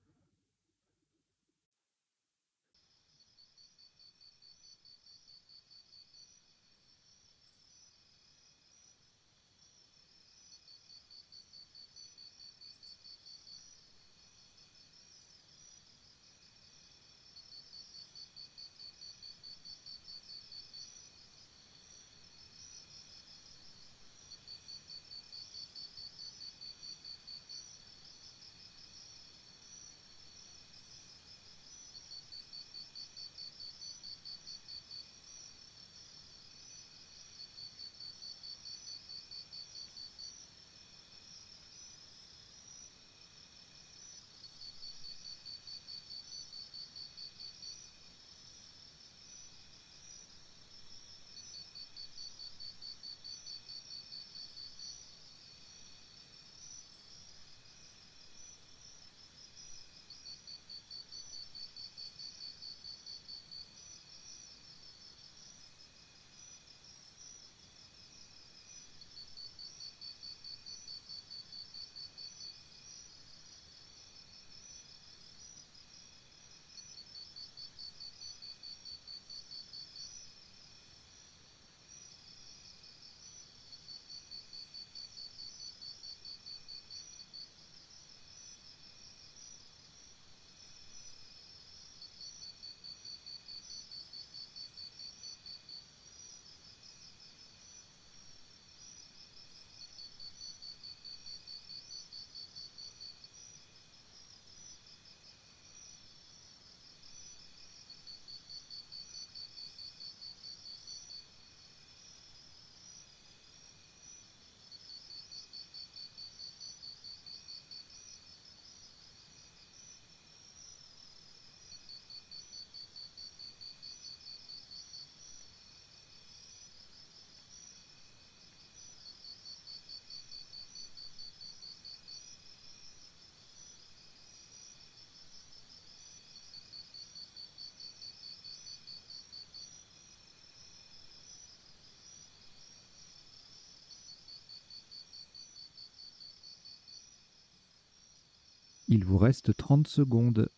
Il vous reste 30 secondes.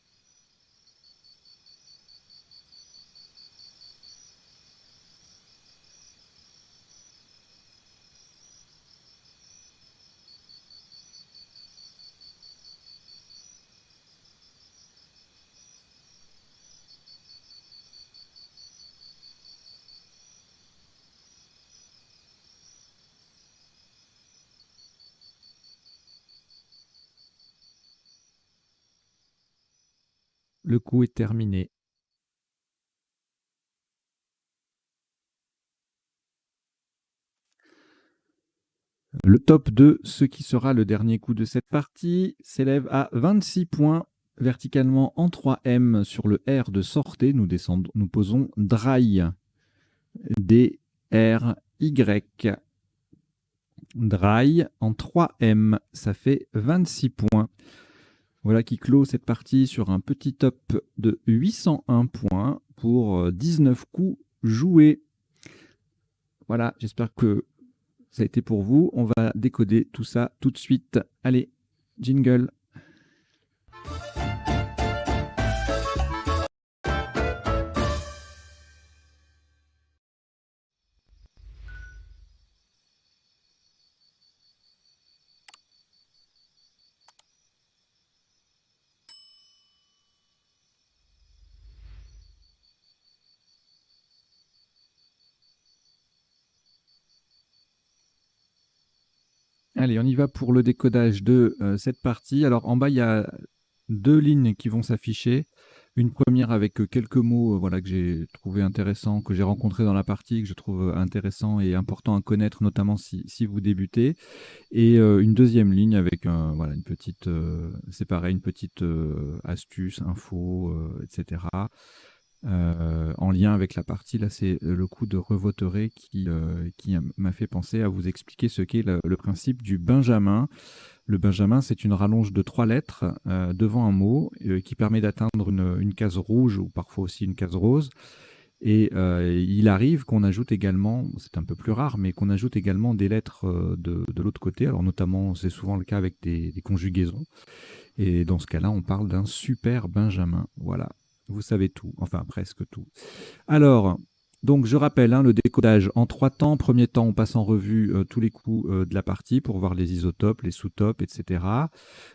Le coup est terminé. Le top de ce qui sera le dernier coup de cette partie s'élève à 26 points. Verticalement en 3M sur le R de sortez, nous posons dry. D-R-Y. Dry en 3M, ça fait 26 points. Voilà qui clôt cette partie sur un petit top de 801 points pour 19 coups joués. Voilà, j'espère que ça a été pour vous. On va décoder tout ça tout de suite. Allez, jingle. Allez, on y va pour le décodage de cette partie. Alors, en bas, il y a 2 lignes qui vont s'afficher. Une première avec quelques mots voilà, que j'ai trouvé intéressants, que j'ai rencontrés dans la partie, que je trouve intéressant et important à connaître, notamment si vous débutez. Et une deuxième ligne avec voilà, une petite, c'est pareil, une petite astuce, info, etc. En lien avec la partie, là, c'est le coup de revoteré qui m'a fait penser à vous expliquer ce qu'est le principe du benjamin. Le benjamin, c'est une rallonge de 3 lettres devant un mot qui permet d'atteindre une case rouge ou parfois aussi une case rose. Et il arrive qu'on ajoute également, c'est un peu plus rare, mais qu'on ajoute également des lettres de l'autre côté. Alors notamment, c'est souvent le cas avec des conjugaisons. Et dans ce cas-là, on parle d'un super benjamin. Voilà. Vous savez tout, enfin presque tout. Alors, donc je rappelle le décodage en 3 temps. Premier temps, on passe en revue tous les coups de la partie pour voir les isotopes, les sous-topes, etc.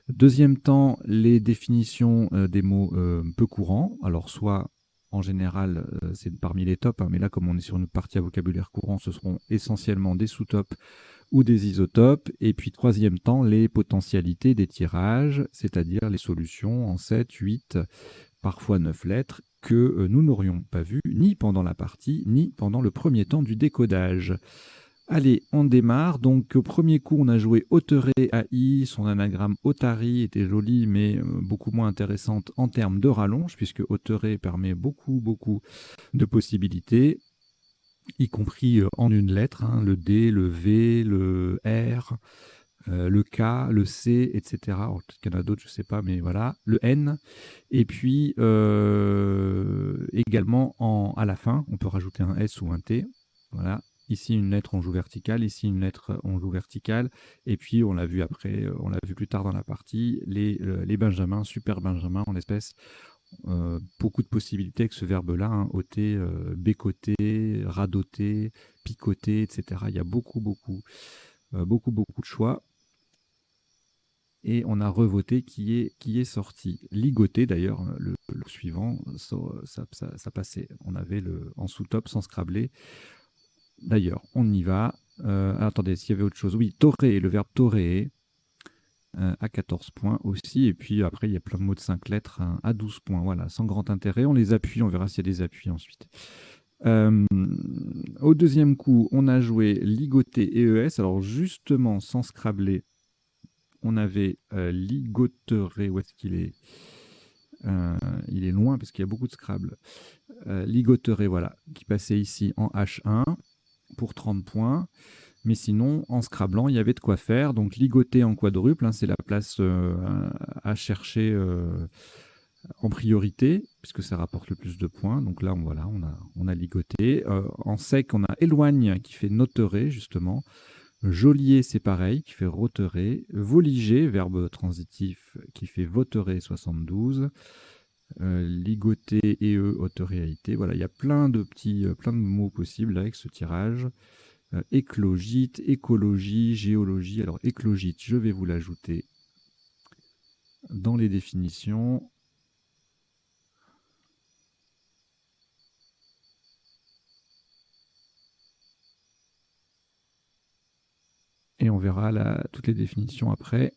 Deuxième temps, les définitions des mots peu courants. Alors soit en général, c'est parmi les tops, mais là comme on est sur une partie à vocabulaire courant, ce seront essentiellement des sous-topes ou des isotopes. Et puis troisième temps, les potentialités des tirages, c'est-à-dire les solutions en 7, 8, parfois 9 lettres, que nous n'aurions pas vues ni pendant la partie, ni pendant le premier temps du décodage. Allez, on démarre. Donc au premier coup, on a joué Auteré AI. Son anagramme Otari était joli, mais beaucoup moins intéressante en termes de rallonge, puisque Auteré permet beaucoup de possibilités, y compris en une lettre, le D, le V, le R, le K, le C, etc. Alors, peut-être qu'il y en a d'autres, je ne sais pas, mais voilà. Le N. Et puis, également, à la fin, on peut rajouter un S ou un T. Voilà. Ici, une lettre, on joue verticale. Ici, une lettre, on joue verticale. Et puis, on l'a vu après, on l'a vu plus tard dans la partie, les benjamins, super benjamins en l'espèce. Beaucoup de possibilités avec ce verbe-là, ôter, bécoter, radoter, picoter, etc. Il y a beaucoup de choix. Et on a revoté qui est sorti. Ligoté, d'ailleurs, le suivant, ça passait. On avait en sous-top sans scrabler. D'ailleurs, on y va. Attendez, s'il y avait autre chose. Oui, torer, le verbe torer, à 14 points aussi. Et puis après, il y a plein de mots de 5 lettres à 12 points. Voilà, sans grand intérêt. On les appuie, on verra s'il y a des appuis ensuite. Au deuxième coup, on a joué ligoté et ES. Alors justement, sans scrabler, on avait ligoteré. Où est-ce qu'il est, il est loin parce qu'il y a beaucoup de Scrabble. Ligoteré, voilà, qui passait ici en H1 pour 30 points. Mais sinon, en scrablant, il y avait de quoi faire. Donc, ligoter en quadruple, c'est la place à chercher en priorité, puisque ça rapporte le plus de points. Donc là, on a ligoté. En sec, on a éloigne qui fait noteré, justement. Geôlier, c'est pareil, qui fait roterer. Voliger, verbe transitif, qui fait voterer 72. Ligoter et autorité. Voilà, il y a plein de plein de mots possibles avec ce tirage. Éclogite, écologie, géologie. Alors, éclogite, je vais vous l'ajouter dans les définitions. Et on verra toutes les définitions après.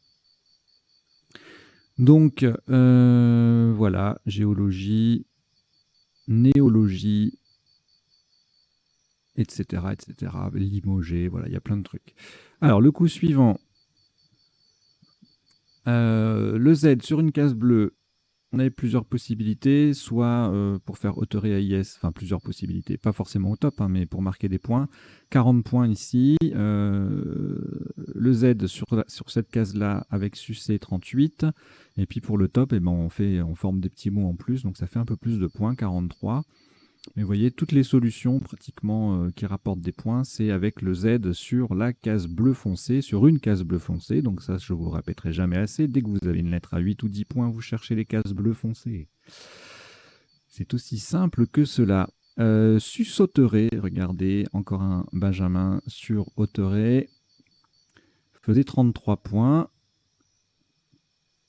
Donc, voilà, géologie, néologie, etc., etc., limogé, voilà, il y a plein de trucs. Alors, le coup suivant, le Z sur une case bleue, on avait plusieurs possibilités, soit pour faire auteuré AIS, enfin plusieurs possibilités, pas forcément au top, hein, mais pour marquer des points. 40 points ici, le Z sur cette case-là avec succès 38, et puis pour le top, eh ben, on forme des petits mots en plus, donc ça fait un peu plus de points, 43. Mais vous voyez, toutes les solutions pratiquement qui rapportent des points, c'est avec le Z sur la case bleu foncé, sur une case bleu foncé. Donc ça, je vous répéterai jamais assez. Dès que vous avez une lettre à 8 ou 10 points, vous cherchez les cases bleu foncé. C'est aussi simple que cela. Sussauteré, regardez, encore un Benjamin sur Auteré, faisait 33 points.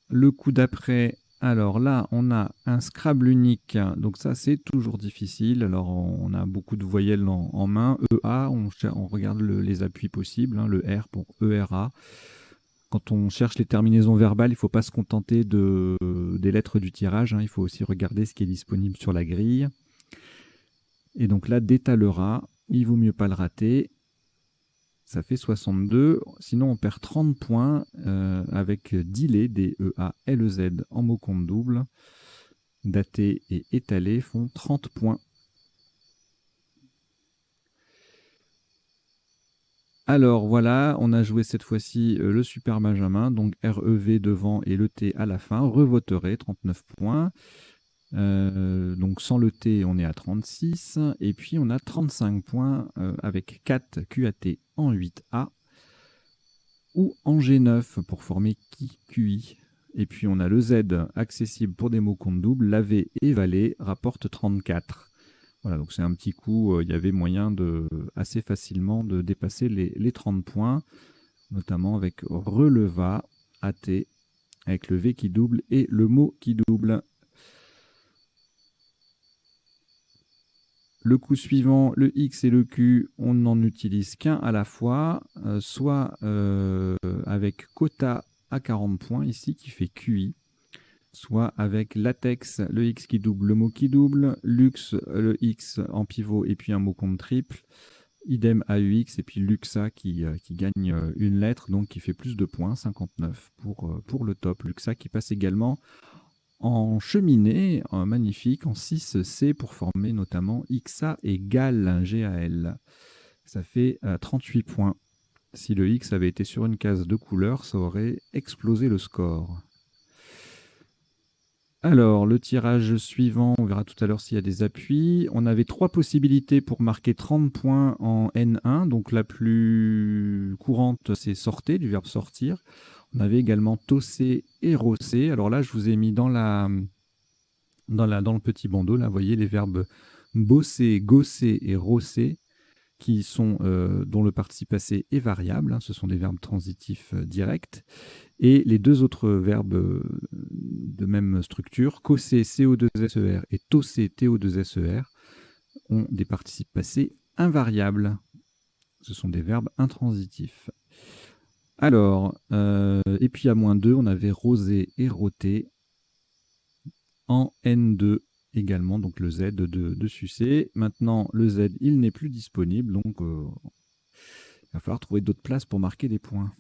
Le coup d'après, alors là, on a un Scrabble unique, donc ça c'est toujours difficile. Alors on a beaucoup de voyelles en main. EA, on regarde les appuis possibles, hein, le R pour ERA. Quand on cherche les terminaisons verbales, il ne faut pas se contenter des lettres du tirage, hein, il faut aussi regarder ce qui est disponible sur la grille. Et donc là, d'étalera, il vaut mieux pas le rater. Ça fait 62. Sinon, on perd 30 points avec delay, D-E-A-L-E-Z, en mot compte double. Daté et étalé font 30 points. Alors voilà, on a joué cette fois-ci le Super Benjamin, donc REV devant et le T à la fin. Revoteré, 39 points. Donc sans le T, on est à 36. Et puis on a 35 points avec 4 QAT en 8A. Ou en G9 pour former qui, QI. Et puis on a le Z accessible pour des mots compte double, lavé et valé rapporte 34. Voilà, donc c'est un petit coup, il y avait moyen assez facilement de dépasser les 30 points, notamment avec releva, AT, avec le V qui double et le mot qui double. Le coup suivant, le X et le Q, on n'en utilise qu'un à la fois, soit avec quota à 40 points ici qui fait QI, soit avec latex, le X qui double, le mot qui double, lux, le X en pivot et puis un mot compte triple, idem AUX et puis luxa qui gagne une lettre, donc qui fait plus de points, 59 pour le top. Luxa qui passe également en cheminée, magnifique, en 6C pour former notamment XA et GAL, GAL. Ça fait 38 points. Si le X avait été sur une case de couleur, ça aurait explosé le score. Alors, le tirage suivant, on verra tout à l'heure s'il y a des appuis. On avait 3 possibilités pour marquer 30 points en N1. Donc la plus courante, c'est sorter, du verbe sortir. On avait également tosser et rosser. Alors là, je vous ai mis dans le petit bandeau, là, vous voyez les verbes bosser, gosser et rosser, qui sont, dont le participe passé est variable. Hein, ce sont des verbes transitifs directs. Et les deux autres verbes de même structure, cosser, CO2SER, et tosser, TO2SER, ont des participes passés invariables. Ce sont des verbes intransitifs. Alors, et puis à -2, on avait rosé et roté en N2 également, donc le Z de sucer. Maintenant, le Z, il n'est plus disponible, donc il va falloir trouver d'autres places pour marquer des points.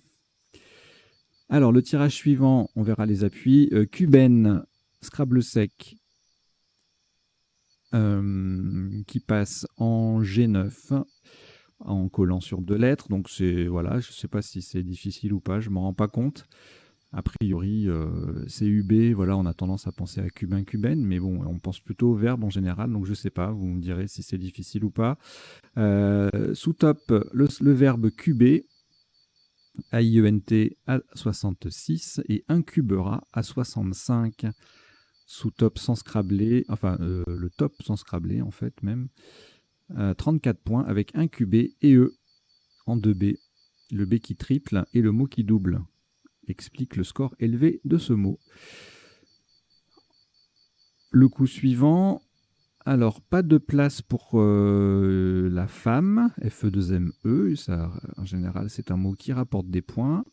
Alors, le tirage suivant, on verra les appuis. Cubaine, Scrabble sec, qui passe en G9, en collant sur 2 lettres. Donc, voilà, je ne sais pas si c'est difficile ou pas, je ne m'en rends pas compte. A priori, CUB, voilà, on a tendance à penser à cubain, cubaine, mais bon, on pense plutôt au verbe en général, donc je ne sais pas, vous me direz si c'est difficile ou pas. Sous top, le verbe cuber, AIENT à 66 et Incubera à 65. Sous top sans scrabler, enfin le top sans scrabler en fait même. 34 points avec Incubé et E en 2B. Le B qui triple et le mot qui double. Explique le score élevé de ce mot. Le coup suivant, alors pas de place pour la femme, FE2ME, ça en général c'est un mot qui rapporte des points,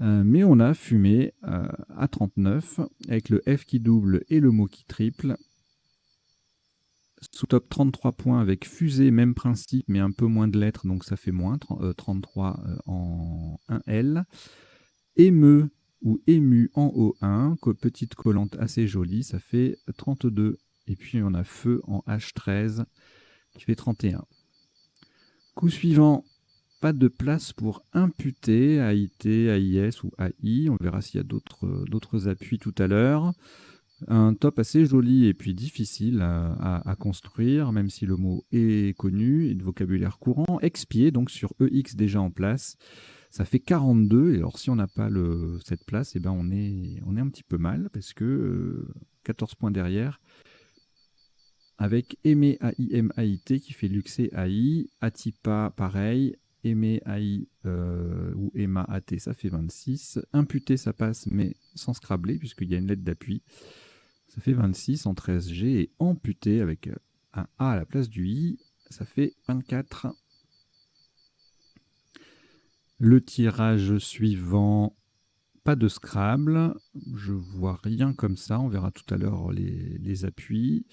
mais on a fumé à 39 avec le F qui double et le mot qui triple. Sous top 33 points avec fusée, même principe, mais un peu moins de lettres, donc ça fait moins, 33 en 1L. Émeu ou ému en O1, petite collante assez jolie, ça fait 32. Et puis on a feu en H13 qui fait 31. Coup suivant, pas de place pour imputer, AIT, AIS ou AI. On verra s'il y a d'autres appuis tout à l'heure. Un top assez joli et puis difficile à construire, même si le mot est connu et de vocabulaire courant. Expier, donc sur EX déjà en place. Ça fait 42, et alors si on n'a pas cette place, eh ben on est un petit peu mal, parce que 14 points derrière, avec Aimé AIM AIT qui fait luxé AI, Atipa pareil, Aimé AI ou Emma AT ça fait 26, imputé ça passe mais sans scrabler puisqu'il y a une lettre d'appui, ça fait 26 en 13G, et amputé avec un A à la place du I, ça fait 24. Le tirage suivant, pas de Scrabble, je vois rien comme ça, on verra tout à l'heure les appuis.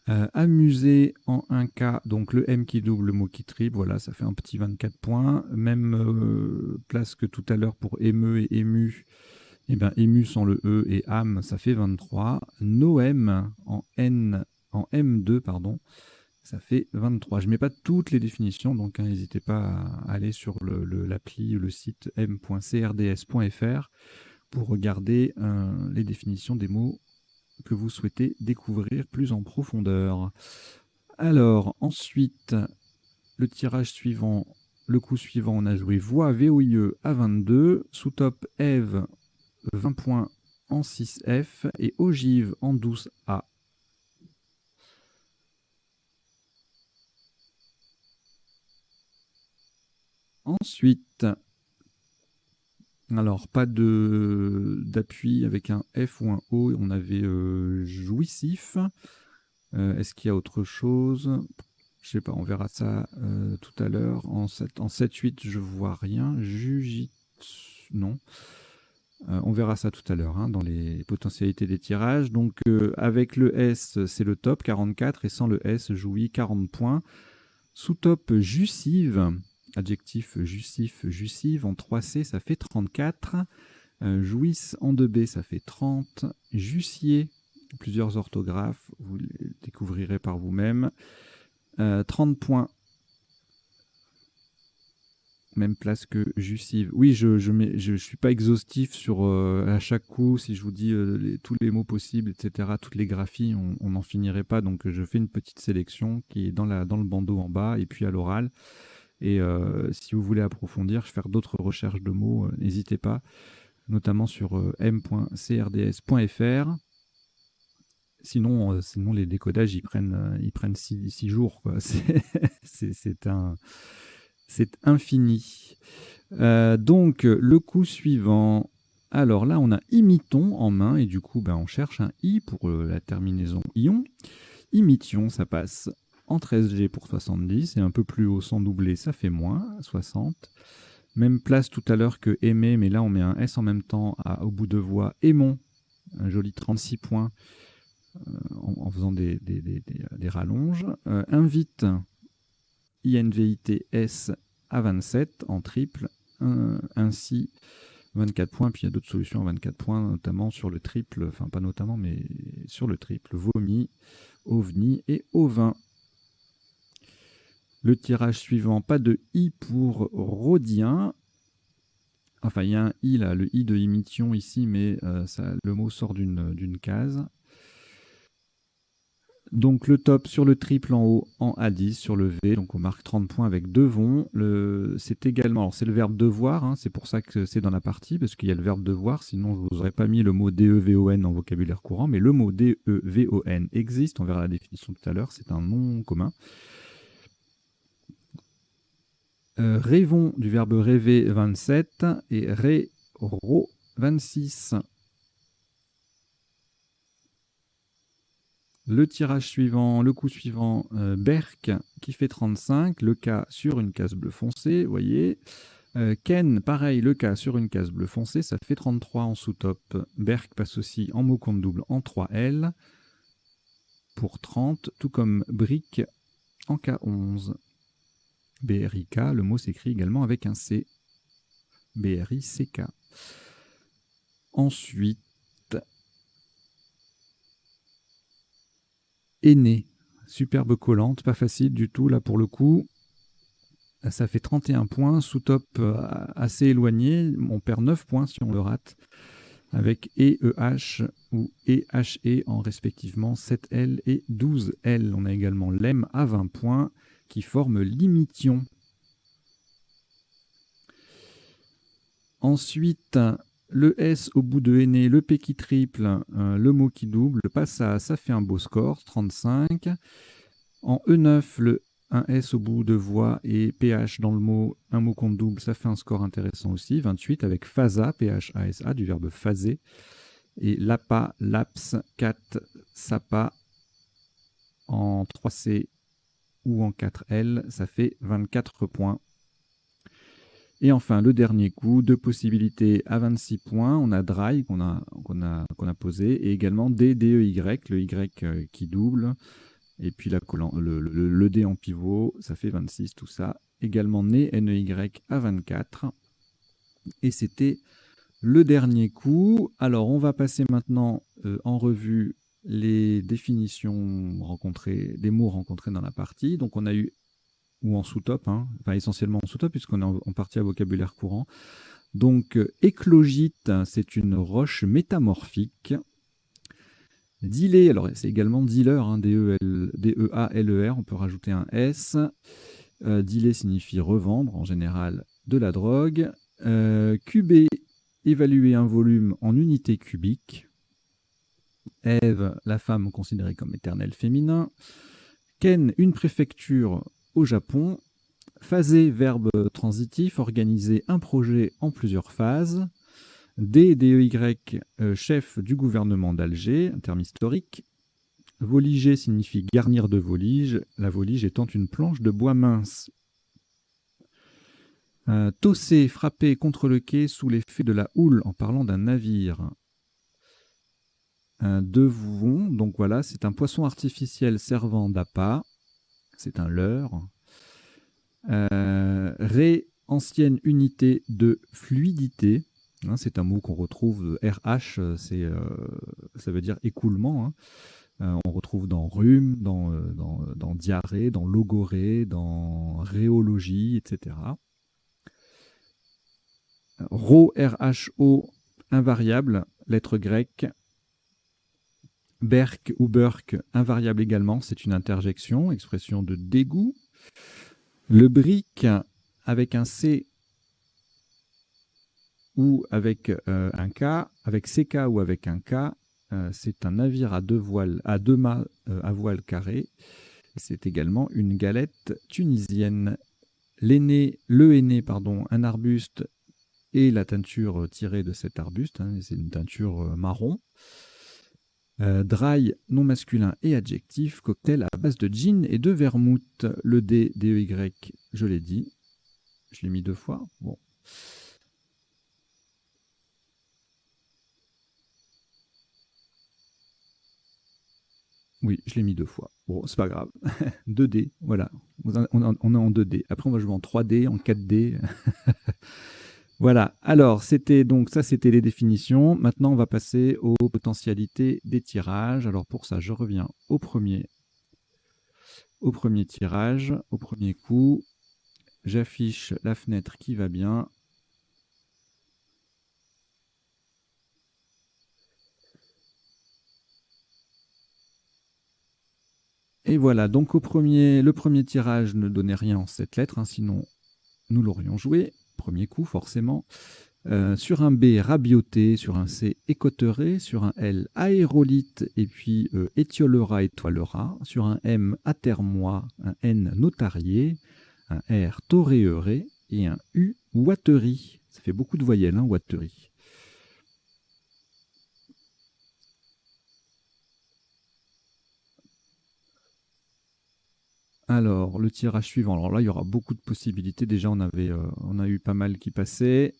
Amuser en 1K, donc le M qui double, le mot qui triple, voilà, ça fait un petit 24 points. Même place que tout à l'heure pour émeu et ému, et bien ému sans le E et âme, ça fait 23. Noem en M2, pardon, ça fait 23. Je ne mets pas toutes les définitions, donc n'hésitez pas à aller sur l'appli ou le site m.crds.fr pour regarder les définitions des mots que vous souhaitez découvrir plus en profondeur. Alors, ensuite, le tirage suivant, le coup suivant, on a joué voix VOIE à 22, sous top Eve 20 points en 6F et ogive en 12A. Ensuite, alors pas d'appui avec un F ou un O, on avait jouissif. Est-ce qu'il y a autre chose? Je sais pas, on verra ça tout à l'heure. En 7-8, je vois rien. Jujitsu, non. On verra ça tout à l'heure hein, dans les potentialités des tirages. Donc avec le S, c'est le top, 44, et sans le S, jouit, 40 points. Sous top, jussive, adjectif jussif, jussive, en 3C, ça fait 34. Jouisse en 2B, ça fait 30. Jussier, plusieurs orthographes, vous les découvrirez par vous-même. 30 points. Même place que jussive. Oui, je suis pas exhaustif sur à chaque coup, si je vous dis tous les mots possibles, etc., toutes les graphies, on n'en finirait pas. Donc je fais une petite sélection qui est dans le bandeau en bas et puis à l'oral. Et si vous voulez approfondir, faire d'autres recherches de mots, n'hésitez pas, notamment sur m.crds.fr. Sinon, les décodages, ils prennent 6 jours, quoi. C'est infini. Donc, le coup suivant. Alors là, on a imiton en main, et du coup, on cherche un i pour la terminaison ion. Imition, ça passe en 13G pour 70, et un peu plus haut sans doubler, ça fait moins, 60. Même place tout à l'heure que aimer, mais là, on met un S en même temps au bout de voix. Aimon, un joli 36 points en faisant des rallonges. Invite, INVITS à 27 en triple, ainsi 24 points, puis il y a d'autres solutions à 24 points, notamment sur le triple, enfin pas notamment, mais sur le triple, vomi, ovni et ovin. Le tirage suivant, pas de i pour Rodien. Enfin, il y a un i là, le i de imition ici, mais le mot sort d'une case. Donc le top sur le triple en haut en A10 sur le V, donc on marque 30 points avec devons. C'est également, alors c'est le verbe devoir, hein, c'est pour ça que c'est dans la partie, parce qu'il y a le verbe devoir, sinon je vous aurais pas mis le mot DEVON en vocabulaire courant, mais le mot DEVON existe, on verra la définition tout à l'heure, c'est un nom commun. Rêvons du verbe rêver 27 et réro 26. Le tirage suivant, le coup suivant, Berk qui fait 35, le K sur une case bleu foncé, vous voyez. Ken, pareil, le K sur une case bleu foncé, ça fait 33 en sous-top. Berk passe aussi en mot compte double en 3L pour 30, tout comme Brick en K11. BRIK, le mot s'écrit également avec un C. BRICK. Ensuite, Aîné, superbe collante, pas facile du tout là pour le coup. Ça fait 31 points, sous-top assez éloigné, on perd 9 points si on le rate, avec EEH ou EHE en respectivement 7L et 12L. On a également l'EM à 20 points qui forme l'imition. Ensuite, le S au bout de aîné, le P qui triple, le mot qui double, ça fait un beau score, 35. En E9, le un S au bout de voix et PH dans le mot, un mot compte double, ça fait un score intéressant aussi, 28, avec phasa, PHASA, du verbe phaser, et lapa, laps, 4, sapa, en 3C ou en 4L, ça fait 24 points. Et enfin, le dernier coup, deux possibilités à 26 points. On a dry qu'on a posé, et également D, DEY, le Y qui double, et puis le D en pivot, ça fait 26, tout ça. Également né, NEY à 24. Et c'était le dernier coup. Alors, on va passer maintenant en revue les définitions rencontrées, des mots rencontrés dans la partie. Donc, on a eu, ou en sous-top, hein, enfin essentiellement en sous-top, puisqu'on est en partie à vocabulaire courant. Donc, éclogite, c'est une roche métamorphique. Dealer, alors c'est également dealer, hein, D-E-A-L-E-R, on peut rajouter un S. Dealer signifie revendre, en général, de la drogue. Cuber, évaluer un volume en unités cubiques. Ève, la femme considérée comme éternel féminin. Ken, une préfecture au Japon. Phaser, verbe transitif, organiser un projet en plusieurs phases. D-E-Y, chef du gouvernement d'Alger, un terme historique. Voliger signifie garnir de volige, la volige étant une planche de bois mince. Tosser, frapper contre le quai sous l'effet de la houle, en parlant d'un navire. Devon, donc voilà, c'est un poisson artificiel servant d'appât. C'est un leurre. Ré, ancienne unité de fluidité. Hein, c'est un mot qu'on retrouve, RH, ça veut dire écoulement. Hein. On retrouve dans rhume, dans diarrhée, dans logorée, dans rhéologie, etc. Rho, R-H-O, invariable, lettre grecque. Berk ou Burk, invariable également, c'est une interjection, expression de dégoût. Le brick, avec un C ou avec un K, avec CK ou avec un K, c'est un navire à deux mâts à voile carré. C'est également une galette tunisienne. Le aîné, un arbuste et la teinture tirée de cet arbuste, hein, c'est une teinture marron. Dry, nom masculin et adjectif, cocktail à base de gin et de vermouth. Le D, D-E-Y, je l'ai dit. Je l'ai mis 2 fois. Bon. Oui, je l'ai mis 2 fois. Bon, c'est pas grave. 2D, voilà. On est en 2D. Après, on va jouer en 3D, en 4D. Voilà. Alors, c'était les définitions. Maintenant, on va passer aux potentialités des tirages. Alors, pour ça, je reviens au premier tirage, au premier coup. J'affiche la fenêtre qui va bien. Et voilà, donc le premier tirage ne donnait rien en 7 lettres, hein, sinon nous l'aurions joué, premier coup forcément. Sur un B, rabioté, sur un C, écotteré, sur un L, aérolite, et puis étiolera, étoilera, sur un M, atermois, un N, notarié, un R, toréeré, et un U, ouaterie. Ça fait beaucoup de voyelles, hein, ouaterie. Alors, le tirage suivant. Alors là, il y aura beaucoup de possibilités. Déjà, on a eu pas mal qui passaient.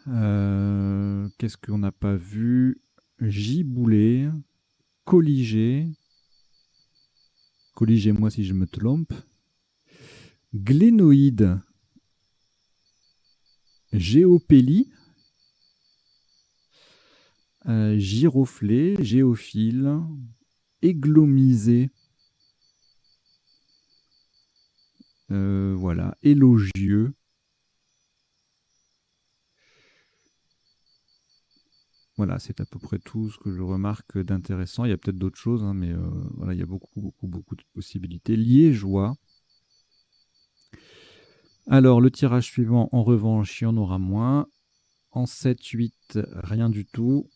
Qu'est-ce qu'on n'a pas vu? Giboulé, colligé. Corrigez-moi si je me trompe. Glénoïde. Géopélie. Giroflée, géophile. Églomisé. Voilà, élogieux. Voilà, c'est à peu près tout ce que je remarque d'intéressant. Il y a peut-être d'autres choses, hein, mais voilà, il y a beaucoup de possibilités. Liégeois. Alors, le tirage suivant, en revanche, il y en aura moins. En 7, 8, rien du tout.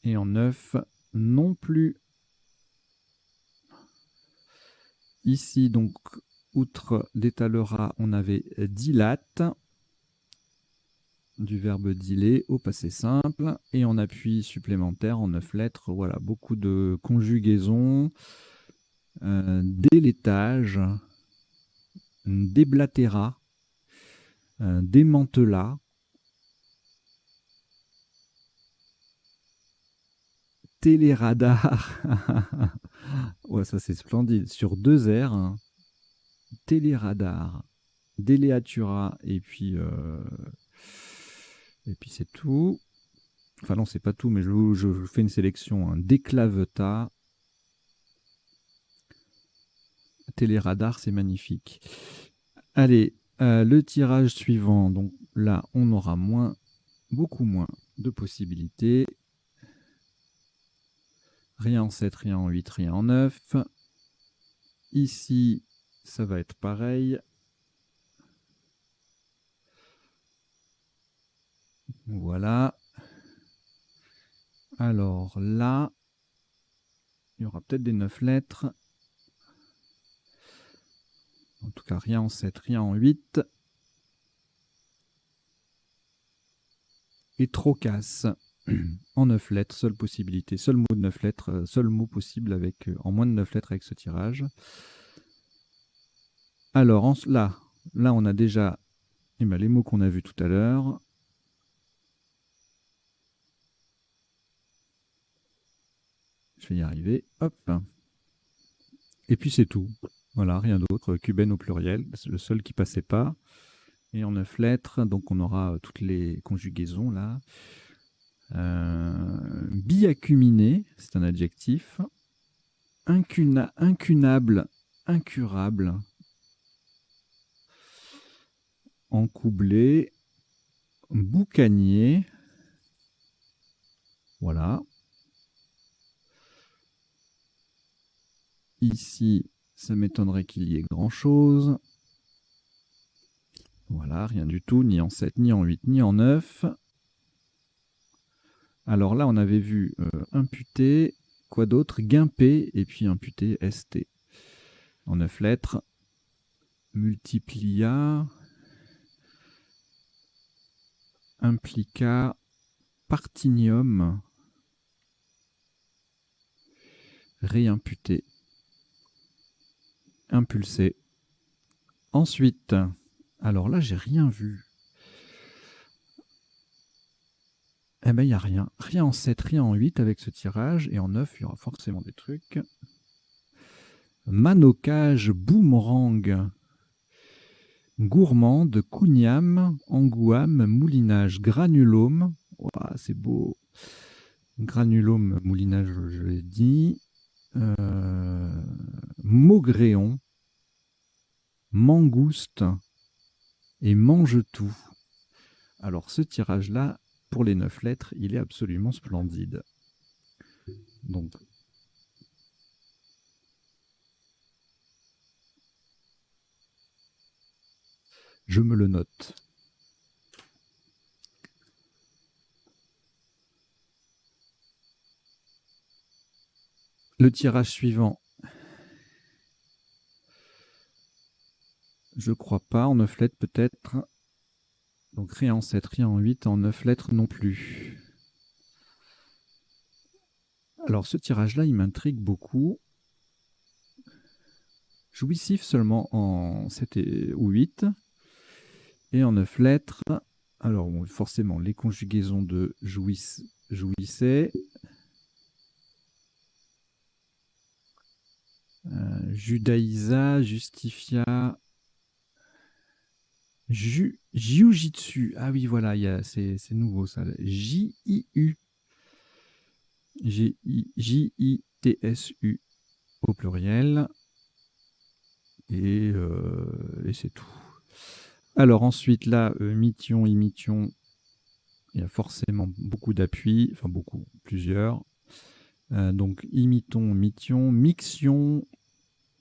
Et en 9, non plus. Ici, donc, outre d'étalera, on avait dilate, du verbe diler au passé simple, et en appui supplémentaire en 9 lettres, voilà, beaucoup de conjugaisons, délétage, déblatéra, démantela, téléradar, ouais, ça c'est splendide, sur 2 R, hein. Téléradar, déléatura, et puis c'est tout. Enfin non, c'est pas tout, mais je fais une sélection, hein. Déclaveta, téléradar, c'est magnifique. Allez, le tirage suivant, donc là, on aura beaucoup moins de possibilités. Rien en 7, rien en 8, rien en 9. Ici, ça va être pareil. Voilà. Alors là, il y aura peut-être des 9 lettres. En tout cas, rien en 7, rien en 8. Et trocasse. En 9 lettres, seule possibilité, seul mot de 9 lettres, seul mot possible avec, en moins de 9 lettres avec ce tirage. Alors là, on a déjà les mots qu'on a vus tout à l'heure. Je vais y arriver. Hop. Et puis c'est tout. Voilà, rien d'autre. Cubaine au pluriel, c'est le seul qui passait pas. Et en 9 lettres, donc on aura toutes les conjugaisons là. Biacuminé, c'est un adjectif. Incunable, incurable. Encoublé. Boucanier. Voilà. Ici, ça m'étonnerait qu'il y ait grand-chose. Voilà, rien du tout, ni en 7, ni en 8, ni en 9. Alors là, on avait vu imputé, quoi d'autre? Guimper, et puis imputé, ST. En 9 lettres. Multiplia, implica, partinium, réimputé, impulsé. Ensuite, alors là, j'ai rien vu. Eh ben, il n'y a rien. Rien en 7, rien en 8 avec ce tirage. Et en 9, il y aura forcément des trucs. Manocage, boomerang, gourmande, cougnam, engouam, moulinage, granulome. Oh, c'est beau. Granulome, moulinage, je l'ai dit. Maugréon, mangouste et mange-tout. Alors ce tirage-là, pour les 9 lettres, il est absolument splendide. Donc Je me le note. Le tirage suivant. Je crois pas, en 9 lettres peut-être. Donc rien en 7, rien en 8, en 9 lettres non plus. Alors ce tirage-là, il m'intrigue beaucoup. Jouissif seulement en 7 ou 8. Et en 9 lettres, alors bon, forcément les conjugaisons de jouissait, judaïsa, justifia, jiu-jitsu. Ah oui, voilà, c'est nouveau ça. J-I-U. J-I-T-S-U au pluriel. Et c'est tout. Alors ensuite, là, mission, imition, il y a forcément beaucoup d'appuis, enfin beaucoup, plusieurs. Donc imitons, mition, mixion,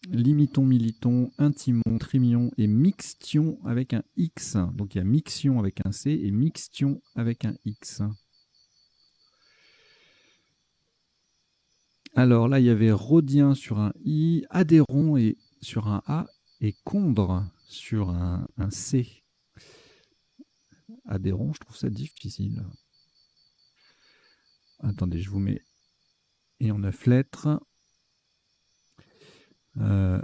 limiton, militon, intimon, trimion et mixtion avec un X. Donc il y a mixion avec un C et mixtion avec un X. Alors là, il y avait rhodien sur un I, adhéron et sur un A et condre sur un C. Adhéron, je trouve ça difficile. Attendez, je vous mets. Et en 9 lettres.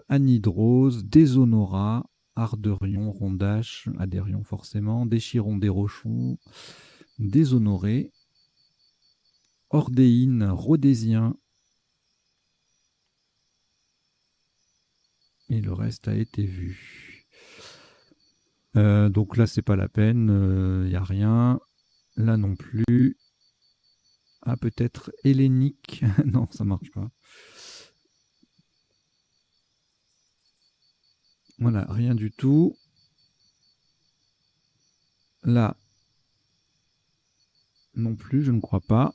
Anhydrose, déshonora, arderion, rondache, adhérion forcément, déchiron, dérochon, déshonoré, ordéine, rhodésien. Et le reste a été vu. Donc là, c'est pas la peine, il n'y a rien. Là non plus. Ah, peut-être hellénique. Non, ça marche pas. Voilà, rien du tout. Là, non plus, je ne crois pas.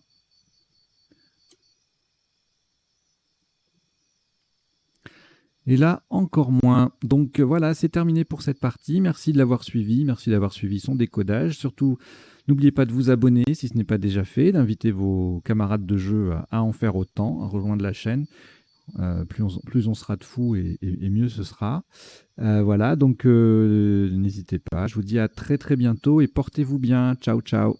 Et là, encore moins. Donc voilà, c'est terminé pour cette partie. Merci de l'avoir suivi. Merci d'avoir suivi son décodage. Surtout, n'oubliez pas de vous abonner si ce n'est pas déjà fait, d'inviter vos camarades de jeu à en faire autant, à rejoindre la chaîne. Plus on sera de fous et mieux ce sera. Voilà, donc n'hésitez pas. Je vous dis à très très bientôt et portez-vous bien. Ciao, ciao.